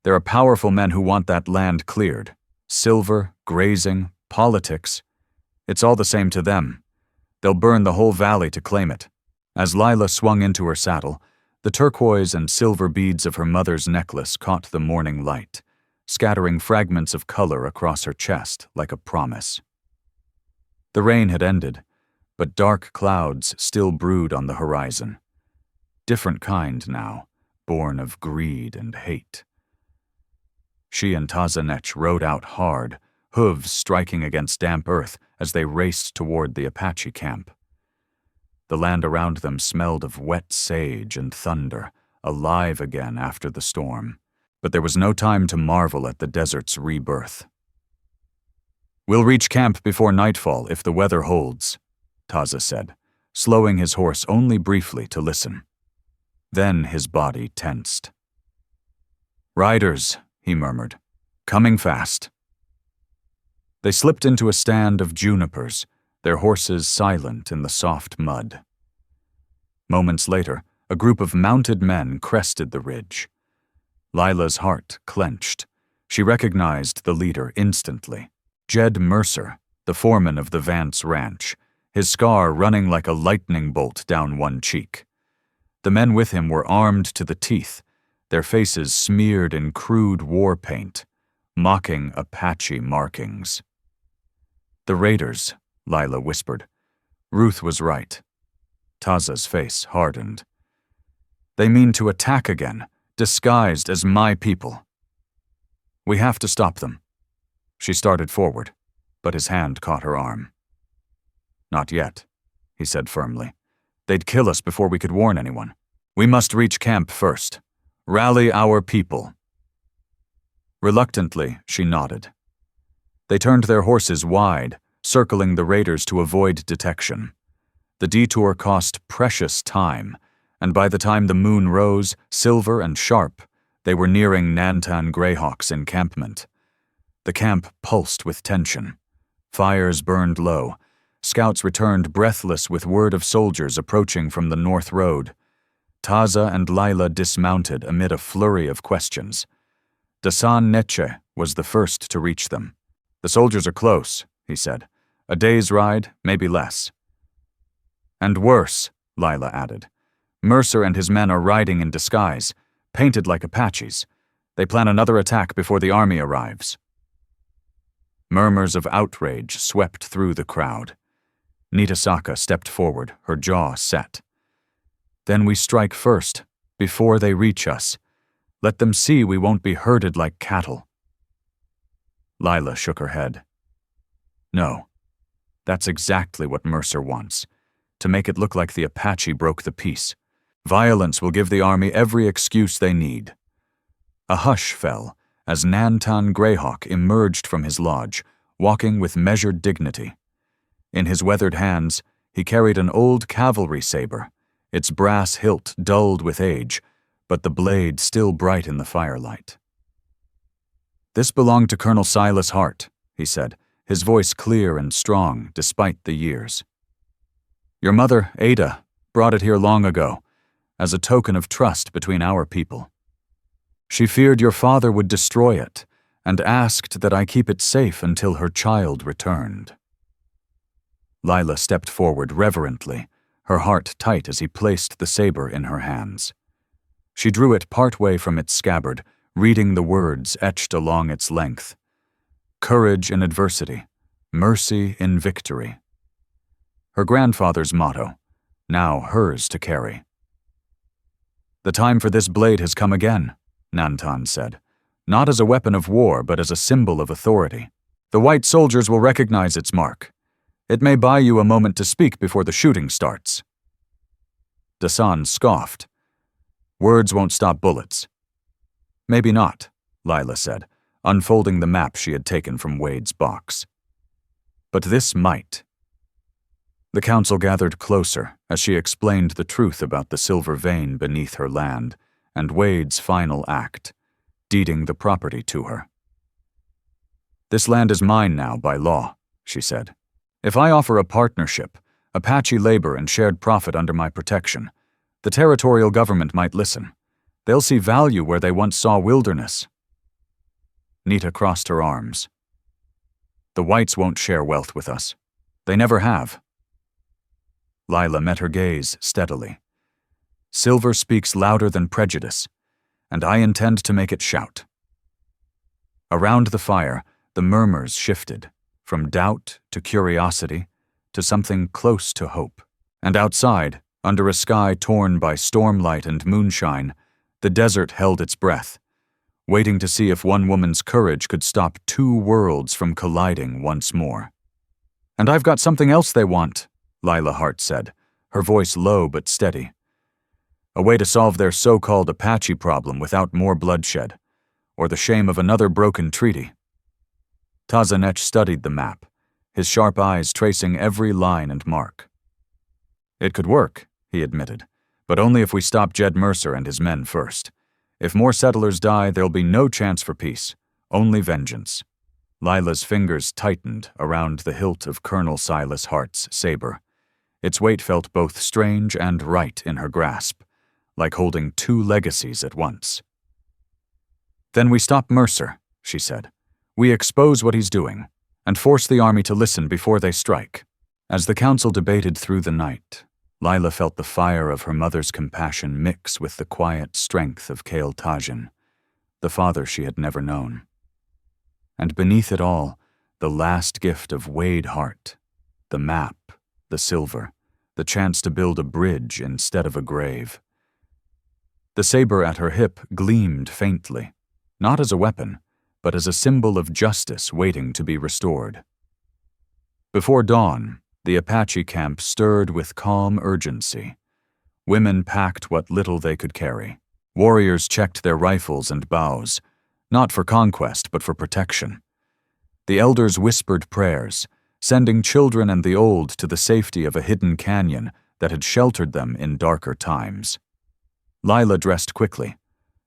There are powerful men who want that land cleared. Silver, grazing, politics. It's all the same to them. They'll burn the whole valley to claim it." As Lila swung into her saddle, the turquoise and silver beads of her mother's necklace caught the morning light, scattering fragments of color across her chest like a promise. The rain had ended, but dark clouds still brewed on the horizon. Different kind now, born of greed and hate. She and Taza Neche rode out hard, hooves striking against damp earth as they raced toward the Apache camp. The land around them smelled of wet sage and thunder, alive again after the storm. But there was no time to marvel at the desert's rebirth. "We'll reach camp before nightfall if the weather holds," Taza said, slowing his horse only briefly to listen. Then his body tensed. "Riders," he murmured, "coming fast." They slipped into a stand of junipers, their horses silent in the soft mud. Moments later, a group of mounted men crested the ridge. Lila's heart clenched. She recognized the leader instantly. Jed Mercer, the foreman of the Vance Ranch, his scar running like a lightning bolt down one cheek. The men with him were armed to the teeth, their faces smeared in crude war paint, mocking Apache markings. "The raiders," Lila whispered. Ruth was right. Taza's face hardened. "They mean to attack again, disguised as my people. We have to stop them." She started forward, but his hand caught her arm. "Not yet," he said firmly. "They'd kill us before we could warn anyone. We must reach camp first. Rally our people." Reluctantly, she nodded. They turned their horses wide, circling the raiders to avoid detection. The detour cost precious time, and by the time the moon rose, silver and sharp, they were nearing Nantan Greyhawk's encampment. The camp pulsed with tension. Fires burned low. Scouts returned breathless with word of soldiers approaching from the north road. Taza and Lila dismounted amid a flurry of questions. Taza Neche was the first to reach them. "The soldiers are close," he said. "A day's ride, maybe less." "And worse," Lila added. "Mercer and his men are riding in disguise, painted like Apaches. They plan another attack before the army arrives." Murmurs of outrage swept through the crowd. Nitasaka stepped forward, her jaw set. "Then we strike first, before they reach us. Let them see we won't be herded like cattle." Lila shook her head. "No, that's exactly what Mercer wants, to make it look like the Apache broke the peace. Violence will give the army every excuse they need." A hush fell as Nantan Greyhawk emerged from his lodge, walking with measured dignity. In his weathered hands, he carried an old cavalry saber, its brass hilt dulled with age, but the blade still bright in the firelight. "This belonged to Colonel Silas Hart," he said, his voice clear and strong despite the years. "Your mother, Ada, brought it here long ago, as a token of trust between our people. She feared your father would destroy it, and asked that I keep it safe until her child returned." Lila stepped forward reverently, her heart tight as he placed the saber in her hands. She drew it partway from its scabbard, reading the words etched along its length. Courage in adversity, mercy in victory. Her grandfather's motto, now hers to carry. "The time for this blade has come again," Nantan said, "not as a weapon of war, but as a symbol of authority. The white soldiers will recognize its mark. It may buy you a moment to speak before the shooting starts." Dasan scoffed. "Words won't stop bullets." "Maybe not," Lila said, unfolding the map she had taken from Wade's box. "But this might." The council gathered closer as she explained the truth about the silver vein beneath her land and Wade's final act, deeding the property to her. "This land is mine now by law," she said. "If I offer a partnership, Apache labor and shared profit under my protection, the territorial government might listen. They'll see value where they once saw wilderness." Nita crossed her arms. "The whites won't share wealth with us. They never have." Lila met her gaze steadily. "Silver speaks louder than prejudice, and I intend to make it shout." Around the fire, the murmurs shifted, from doubt to curiosity to something close to hope. And outside, under a sky torn by stormlight and moonshine, the desert held its breath, waiting to see if one woman's courage could stop two worlds from colliding once more. "And I've got something else they want," Lila Hart said, her voice low but steady. "A way to solve their so-called Apache problem without more bloodshed, or the shame of another broken treaty." Taza Neche studied the map, his sharp eyes tracing every line and mark. "It could work," he admitted, "but only if we stop Jed Mercer and his men first. If more settlers die, there'll be no chance for peace, only vengeance." Lila's fingers tightened around the hilt of Colonel Silas Hart's saber. Its weight felt both strange and right in her grasp, like holding two legacies at once. "Then we stop Mercer," she said. "We expose what he's doing, and force the army to listen before they strike." As the council debated through the night, Lila felt the fire of her mother's compassion mix with the quiet strength of Kael Tazhin, the father she had never known. And beneath it all, the last gift of Wade Hart, the map, the silver, the chance to build a bridge instead of a grave. The saber at her hip gleamed faintly, not as a weapon, but as a symbol of justice waiting to be restored. Before dawn, the Apache camp stirred with calm urgency. Women packed what little they could carry. Warriors checked their rifles and bows, not for conquest but for protection. The elders whispered prayers, sending children and the old to the safety of a hidden canyon that had sheltered them in darker times. Lila dressed quickly,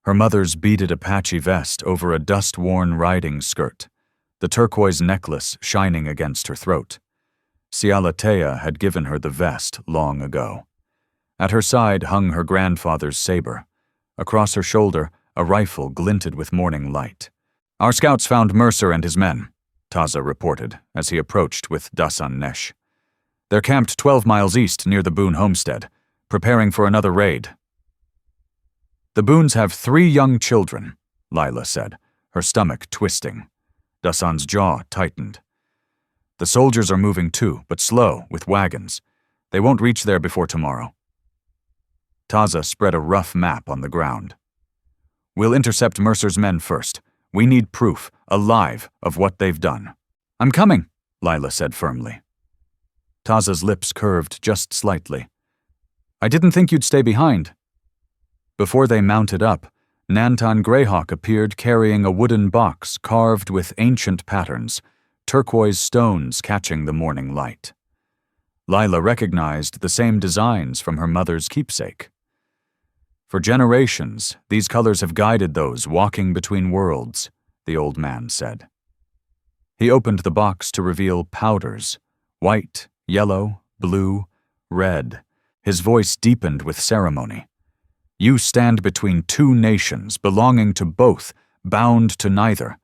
her mother's beaded Apache vest over a dust-worn riding skirt, the turquoise necklace shining against her throat. Cialatea had given her the vest long ago. At her side hung her grandfather's saber. Across her shoulder, a rifle glinted with morning light. "Our scouts found Mercer and his men," Taza reported as he approached with Taza Neche. "They're camped 12 miles east near the Boone homestead, preparing for another raid." "The Boones have 3 young children," Lila said, her stomach twisting. Dasan's jaw tightened. "The soldiers are moving too, but slow, with wagons. They won't reach there before tomorrow." Taza spread a rough map on the ground. "We'll intercept Mercer's men first. We need proof, alive, of what they've done." "I'm coming," Lila said firmly. Taza's lips curved just slightly. "I didn't think you'd stay behind." Before they mounted up, Nantan Greyhawk appeared carrying a wooden box carved with ancient patterns, turquoise stones catching the morning light. Lila recognized the same designs from her mother's keepsake. "For generations, these colors have guided those walking between worlds," the old man said. He opened the box to reveal powders, white, yellow, blue, red. His voice deepened with ceremony. "You stand between 2 nations, belonging to both, bound to neither.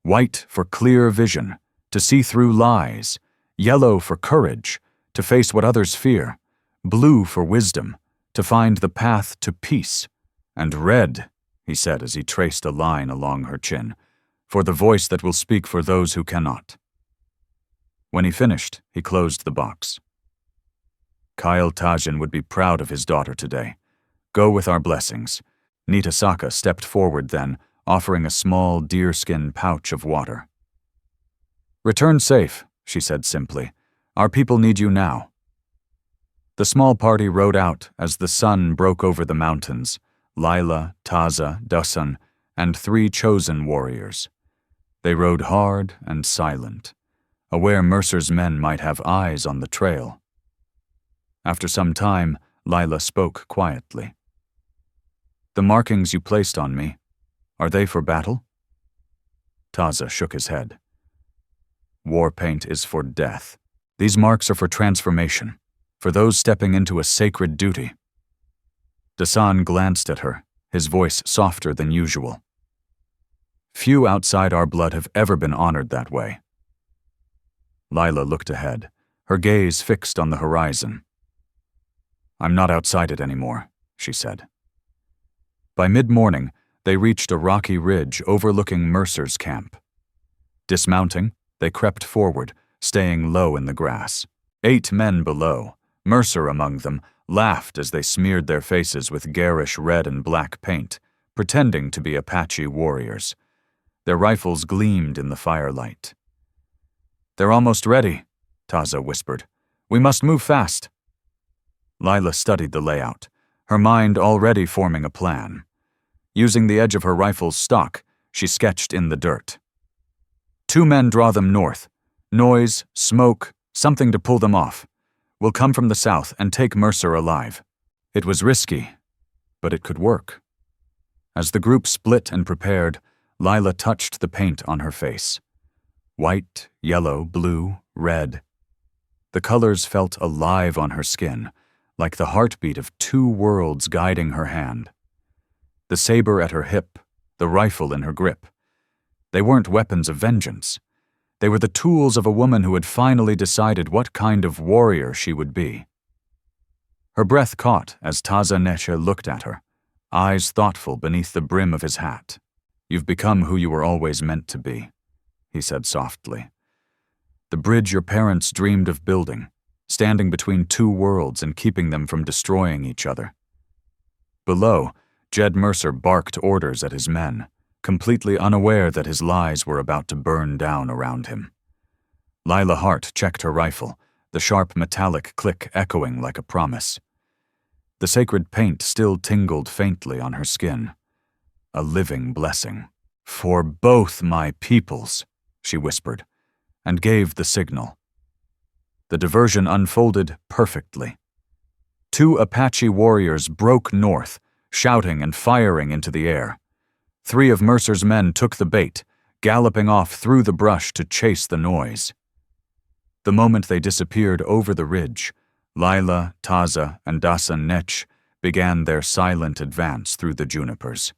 White for clear vision, to see through lies. Yellow for courage, to face what others fear, blue for wisdom, to find the path to peace, and red, he said as he traced a line along her chin, for the voice that will speak for those who cannot. When he finished, he closed the box. Kael Tazhin would be proud of his daughter today. Go with our blessings. Nitasaka stepped forward then, offering a small deerskin pouch of water. Return safe, she said simply. Our people need you now. The small party rode out as the sun broke over the mountains, Lila, Taza, Dasan, and 3 chosen warriors. They rode hard and silent, aware Mercer's men might have eyes on the trail. After some time, Lila spoke quietly. The markings you placed on me, are they for battle? Taza shook his head. War paint is for death. These marks are for transformation, for those stepping into a sacred duty. Dasan glanced at her, his voice softer than usual. Few outside our blood have ever been honored that way. Lila looked ahead, her gaze fixed on the horizon. I'm not outside it anymore, she said. By mid-morning, they reached a rocky ridge overlooking Mercer's camp. Dismounting, they crept forward, staying low in the grass. 8 men below, Mercer among them, laughed as they smeared their faces with garish red and black paint, pretending to be Apache warriors. Their rifles gleamed in the firelight. They're almost ready, Taza whispered. We must move fast. Lila studied the layout, her mind already forming a plan. Using the edge of her rifle's stock, she sketched in the dirt. 2 men draw them north. Noise, smoke, something to pull them off. We'll come from the south and take Mercer alive. It was risky, but it could work. As the group split and prepared, Lila touched the paint on her face. White, yellow, blue, red. The colors felt alive on her skin, like the heartbeat of 2 worlds guiding her hand. The saber at her hip, the rifle in her grip. They weren't weapons of vengeance. They were the tools of a woman who had finally decided what kind of warrior she would be. Her breath caught as Taza Neche looked at her, eyes thoughtful beneath the brim of his hat. You've become who you were always meant to be, he said softly. The bridge your parents dreamed of building, standing between 2 worlds and keeping them from destroying each other. Below, Jed Mercer barked orders at his men, completely unaware that his lies were about to burn down around him. Lila Hart checked her rifle, the sharp metallic click echoing like a promise. The sacred paint still tingled faintly on her skin. A living blessing. For both my peoples, she whispered, and gave the signal. The diversion unfolded perfectly. 2 Apache warriors broke north, shouting and firing into the air. 3 of Mercer's men took the bait, galloping off through the brush to chase the noise. The moment they disappeared over the ridge, Lila, Taza, and Taza Neche began their silent advance through the junipers.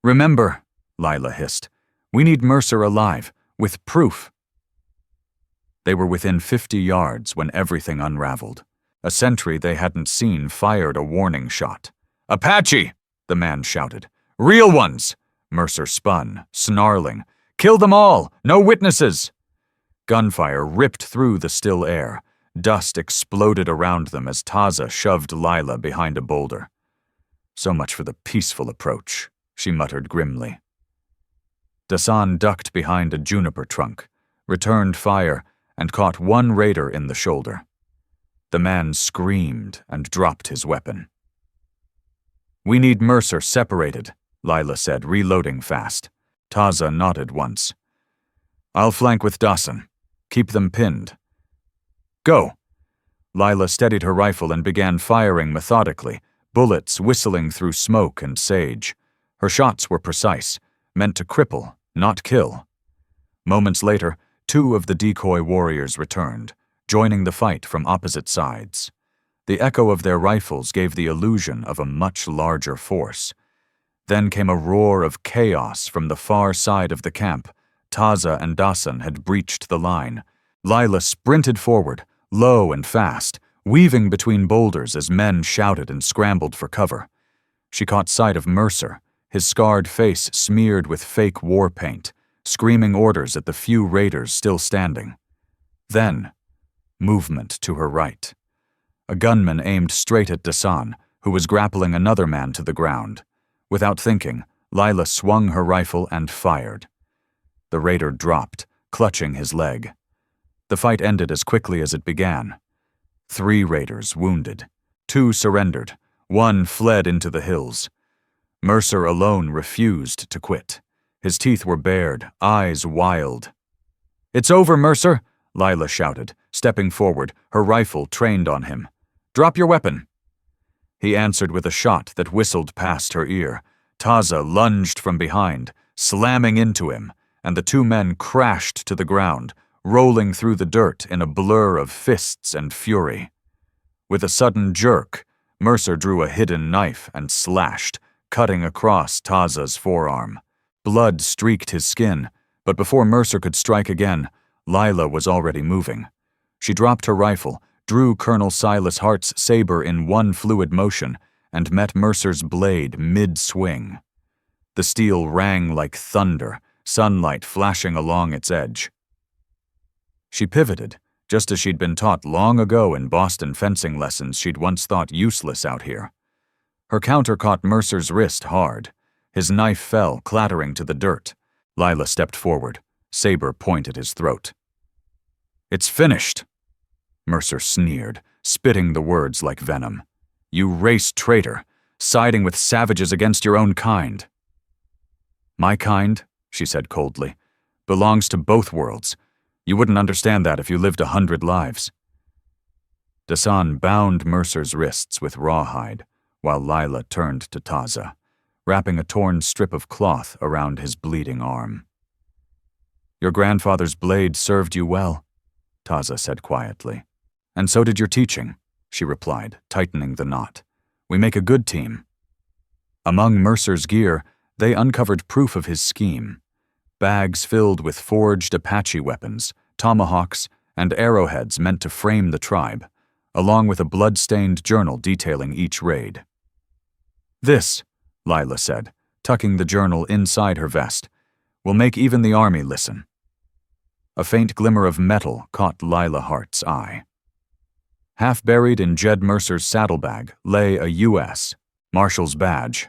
Remember, Lila hissed, we need Mercer alive, with proof. They were within 50 yards when everything unraveled. A sentry they hadn't seen fired a warning shot. Apache! The man shouted. Real ones! Mercer spun, snarling. Kill them all! No witnesses! Gunfire ripped through the still air. Dust exploded around them as Taza shoved Lila behind a boulder. So much for the peaceful approach, she muttered grimly. Dasan ducked behind a juniper trunk, returned fire, and caught 1 raider in the shoulder. The man screamed and dropped his weapon. We need Mercer separated, Lila said, reloading fast. Taza nodded once. I'll flank with Dasan. Keep them pinned. Go! Lila steadied her rifle and began firing methodically, bullets whistling through smoke and sage. Her shots were precise, meant to cripple, not kill. Moments later, 2 of the decoy warriors returned, joining the fight from opposite sides. The echo of their rifles gave the illusion of a much larger force. Then came a roar of chaos from the far side of the camp. Taza and Dasan had breached the line. Lila sprinted forward, low and fast, weaving between boulders as men shouted and scrambled for cover. She caught sight of Mercer, his scarred face smeared with fake war paint, screaming orders at the few raiders still standing. Then, movement to her right. A gunman aimed straight at Tazhin, who was grappling another man to the ground. Without thinking, Lila swung her rifle and fired. The raider dropped, clutching his leg. The fight ended as quickly as it began. 3 raiders wounded. 2 surrendered. 1 fled into the hills. Mercer alone refused to quit. His teeth were bared, eyes wild. "It's over, Mercer," Lila shouted, stepping forward, her rifle trained on him. "Drop your weapon." He answered with a shot that whistled past her ear. Taza lunged from behind, slamming into him, and the 2 men crashed to the ground, rolling through the dirt in a blur of fists and fury. With a sudden jerk, Mercer drew a hidden knife and slashed, cutting across Taza's forearm. Blood streaked his skin, but before Mercer could strike again, Lila was already moving. She dropped her rifle, drew Colonel Silas Hart's saber in one fluid motion, and met Mercer's blade mid-swing. The steel rang like thunder, sunlight flashing along its edge. She pivoted, just as she'd been taught long ago in Boston fencing lessons she'd once thought useless out here. Her counter caught Mercer's wrist hard. His knife fell, clattering to the dirt. Lila stepped forward, saber point at his throat. "It's finished," Mercer sneered, spitting the words like venom. "You race traitor, siding with savages against your own kind." "My kind," she said coldly, "belongs to both worlds. You wouldn't understand that if you lived 100 lives." Tazhin bound Mercer's wrists with rawhide, while Lila turned to Taza, wrapping a torn strip of cloth around his bleeding arm. "Your grandfather's blade served you well," Taza said quietly. "And so did your teaching," she replied, tightening the knot. "We make a good team." Among Mercer's gear, they uncovered proof of his scheme. Bags filled with forged Apache weapons, tomahawks, and arrowheads meant to frame the tribe, along with a blood-stained journal detailing each raid. "This," Lila said, tucking the journal inside her vest, "will make even the army listen." A faint glimmer of metal caught Lila Hart's eye. Half buried in Jed Mercer's saddlebag lay a U.S. Marshal's badge.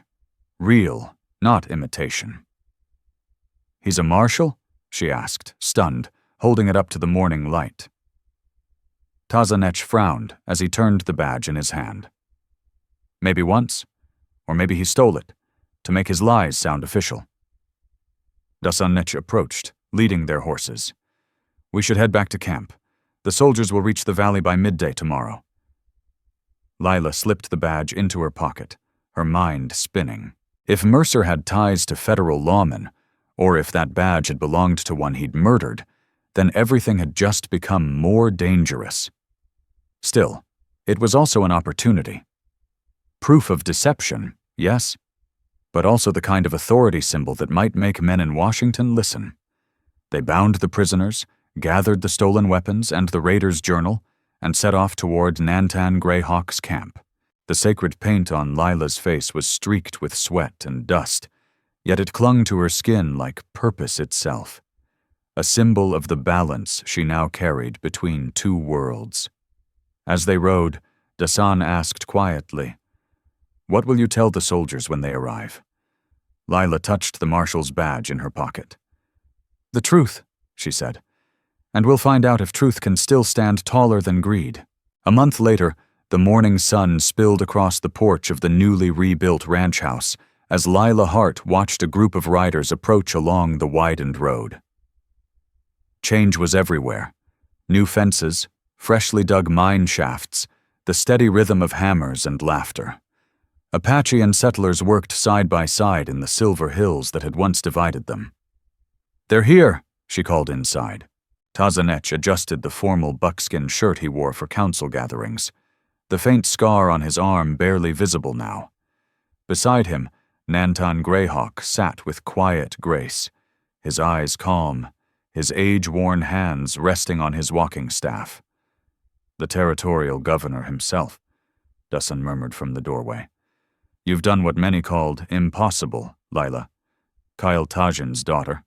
Real, not imitation. "He's a marshal?" she asked, stunned, holding it up to the morning light. Taza Neche frowned as he turned the badge in his hand. "Maybe once, or maybe he stole it, to make his lies sound official." Taza Neche approached, leading their horses. "We should head back to camp. The soldiers will reach the valley by midday tomorrow." Lila slipped the badge into her pocket, her mind spinning. If Mercer had ties to federal lawmen, or if that badge had belonged to one he'd murdered, then everything had just become more dangerous. Still, it was also an opportunity. Proof of deception, yes, but also the kind of authority symbol that might make men in Washington listen. They bound the prisoners, gathered the stolen weapons and the raiders' journal, and set off toward Nantan Greyhawk's camp. The sacred paint on Lila's face was streaked with sweat and dust, yet it clung to her skin like purpose itself, a symbol of the balance she now carried between 2 worlds. As they rode, Tazhin asked quietly, "What will you tell the soldiers when they arrive?" Lila touched the marshal's badge in her pocket. "The truth," she said, "and we'll find out if truth can still stand taller than greed." A month later, the morning sun spilled across the porch of the newly rebuilt ranch house as Lila Hart watched a group of riders approach along the widened road. Change was everywhere. New fences, freshly dug mine shafts, the steady rhythm of hammers and laughter. Apache and settlers worked side by side in the silver hills that had once divided them. "They're here," she called inside. Taza Neche adjusted the formal buckskin shirt he wore for council gatherings, the faint scar on his arm barely visible now. Beside him, Nantan Greyhawk sat with quiet grace, his eyes calm, his age-worn hands resting on his walking staff. The territorial governor himself, Dusan murmured from the doorway. You've done what many called impossible, Lila. Kael Tazhin's daughter.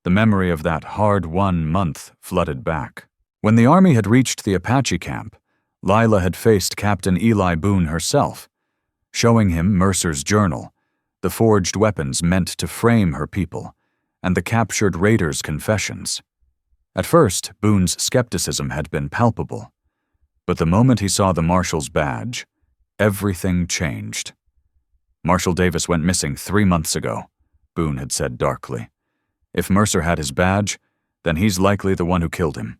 The memory of that hard-won month flooded back. When the army had reached the Apache camp, Lila had faced Captain Eli Boone herself, showing him Mercer's journal, the forged weapons meant to frame her people, and the captured raiders' confessions. At first, Boone's skepticism had been palpable, but the moment he saw the marshal's badge, everything changed. Marshal Davis went missing 3 months ago, Boone had said darkly. If Mercer had his badge, then he's likely the one who killed him.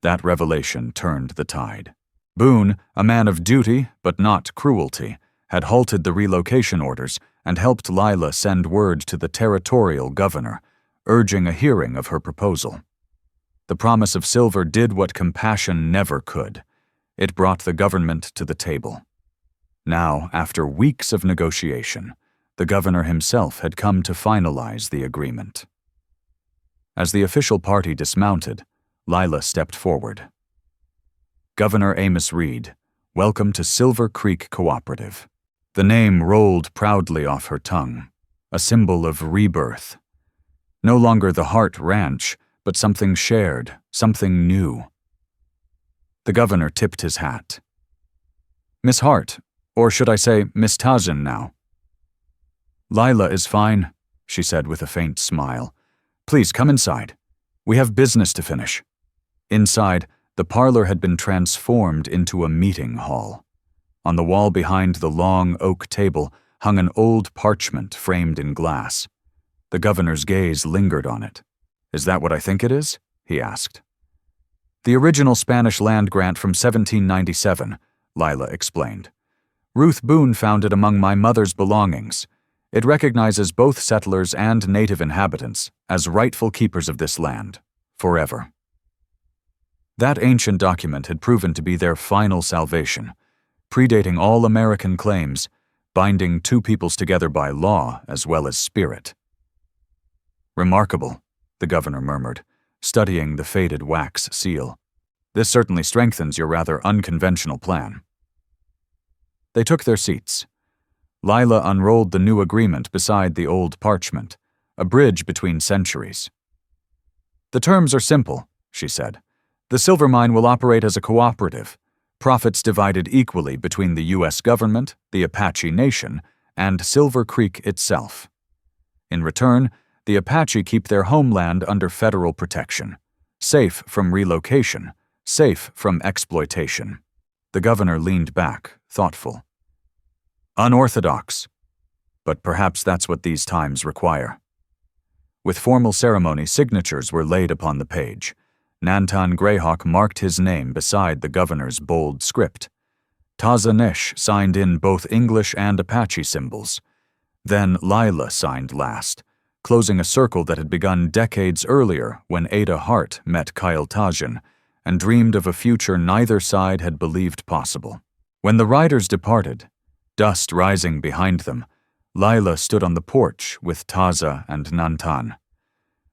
That revelation turned the tide. Boone, a man of duty but not cruelty, had halted the relocation orders and helped Lila send word to the territorial governor, urging a hearing of her proposal. The promise of silver did what compassion never could. It brought the government to the table. Now, after weeks of negotiation, the governor himself had come to finalize the agreement. As the official party dismounted, Lila stepped forward. Governor Amos Reed, welcome to Silver Creek Cooperative. The name rolled proudly off her tongue, a symbol of rebirth. No longer the Hart Ranch, but something shared, something new. The governor tipped his hat. Miss Hart, or should I say Miss Tazhin now? Lila is fine, she said with a faint smile. Please come inside. We have business to finish. Inside, the parlor had been transformed into a meeting hall. On the wall behind the long oak table hung an old parchment framed in glass. The governor's gaze lingered on it. Is that what I think it is? He asked. The original Spanish land grant from 1797, Lila explained. Ruth Boone found it among my mother's belongings. It recognizes both settlers and native inhabitants as rightful keepers of this land, forever. That ancient document had proven to be their final salvation, predating all American claims, binding two peoples together by law as well as spirit. Remarkable, the governor murmured, studying the faded wax seal. This certainly strengthens your rather unconventional plan. They took their seats. Lila unrolled the new agreement beside the old parchment, a bridge between centuries. The terms are simple, she said. The silver mine will operate as a cooperative, profits divided equally between the U.S. government, the Apache Nation, and Silver Creek itself. In return, the Apache keep their homeland under federal protection, safe from relocation, safe from exploitation. The governor leaned back, thoughtful. Unorthodox, but perhaps that's what these times require. With formal ceremony, signatures were laid upon the page. Nantan Greyhawk marked his name beside the governor's bold script. Taza Neche signed in both English and Apache symbols. Then Lila signed last, closing a circle that had begun decades earlier when Ada Hart met Kael Tazhin and dreamed of a future neither side had believed possible. When the riders departed, dust rising behind them, Lila stood on the porch with Taza and Nantan.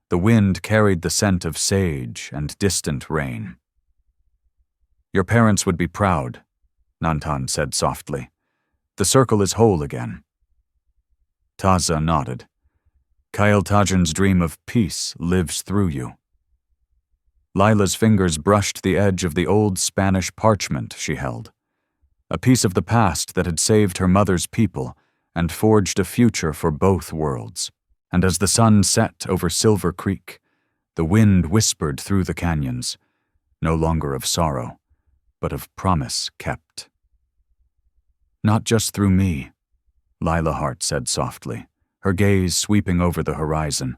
The wind carried the scent of sage and distant rain. Your parents would be proud, Nantan said softly. The circle is whole again. Taza nodded. Kael Tazhin's dream of peace lives through you. Lila's fingers brushed the edge of the old Spanish parchment she held, a piece of the past that had saved her mother's people and forged a future for both worlds. And as the sun set over Silver Creek, the wind whispered through the canyons, no longer of sorrow, but of promise kept. Not just through me, Lila Hart said softly, her gaze sweeping over the horizon,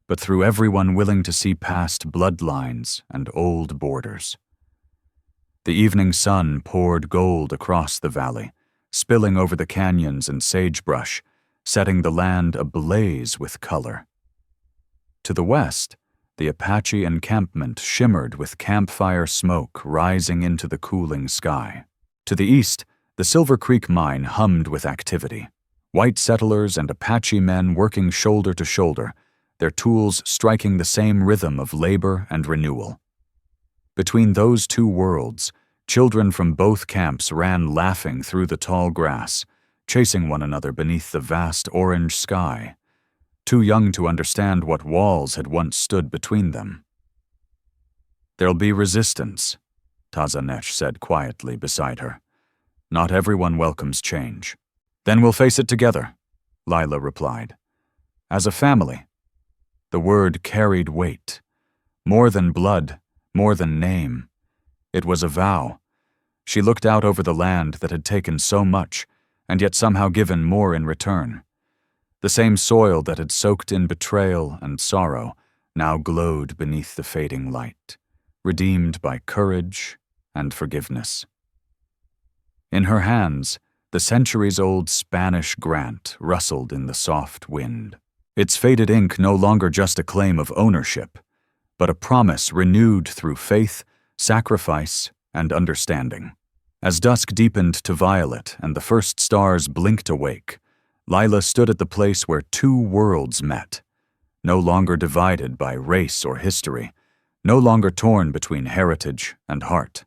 but through everyone willing to see past bloodlines and old borders. The evening sun poured gold across the valley, spilling over the canyons and sagebrush, setting the land ablaze with color. To the west, the Apache encampment shimmered with campfire smoke rising into the cooling sky. To the east, the Silver Creek mine hummed with activity. White settlers and Apache men working shoulder to shoulder, their tools striking the same rhythm of labor and renewal. Between those two worlds, children from both camps ran laughing through the tall grass, chasing one another beneath the vast orange sky, too young to understand what walls had once stood between them. "There'll be resistance," Taza Neche said quietly beside her. "Not everyone welcomes change." "Then we'll face it together," Lila replied. "As a family." The word carried weight. More than blood, more than name. It was a vow. She looked out over the land that had taken so much, and yet somehow given more in return. The same soil that had soaked in betrayal and sorrow now glowed beneath the fading light, redeemed by courage and forgiveness. In her hands, the centuries-old Spanish grant rustled in the soft wind. Its faded ink no longer just a claim of ownership, but a promise renewed through faith, sacrifice, and understanding. As dusk deepened to violet and the first stars blinked awake, Lila stood at the place where two worlds met, no longer divided by race or history, no longer torn between heritage and heart.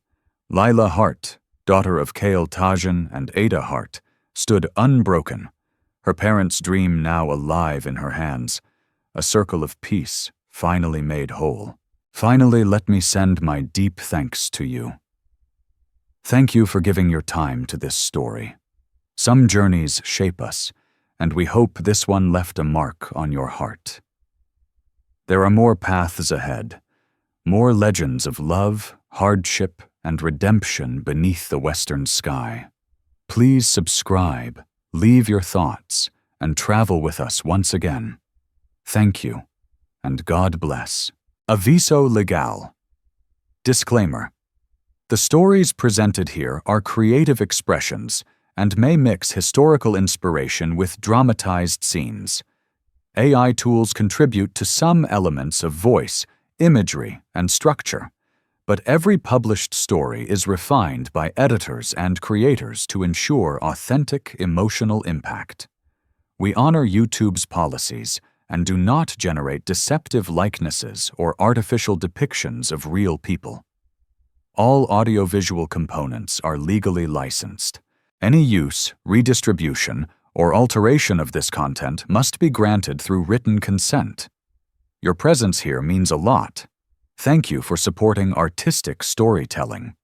Lila Hart, daughter of Kael Tazhin and Ada Hart, stood unbroken, her parents' dream now alive in her hands, a circle of peace finally made whole. Finally, let me send my deep thanks to you. Thank you for giving your time to this story. Some journeys shape us, and we hope this one left a mark on your heart. There are more paths ahead, more legends of love, hardship, and redemption beneath the western sky. Please subscribe, leave your thoughts, and travel with us once again. Thank you, and God bless. Aviso legal. Disclaimer. The stories presented here are creative expressions and may mix historical inspiration with dramatized scenes. AI tools contribute to some elements of voice, imagery, and structure, but every published story is refined by editors and creators to ensure authentic emotional impact. We honor YouTube's policies and do not generate deceptive likenesses or artificial depictions of real people. All audiovisual components are legally licensed. Any use, redistribution, or alteration of this content must be granted through written consent. Your presence here means a lot. Thank you for supporting artistic storytelling.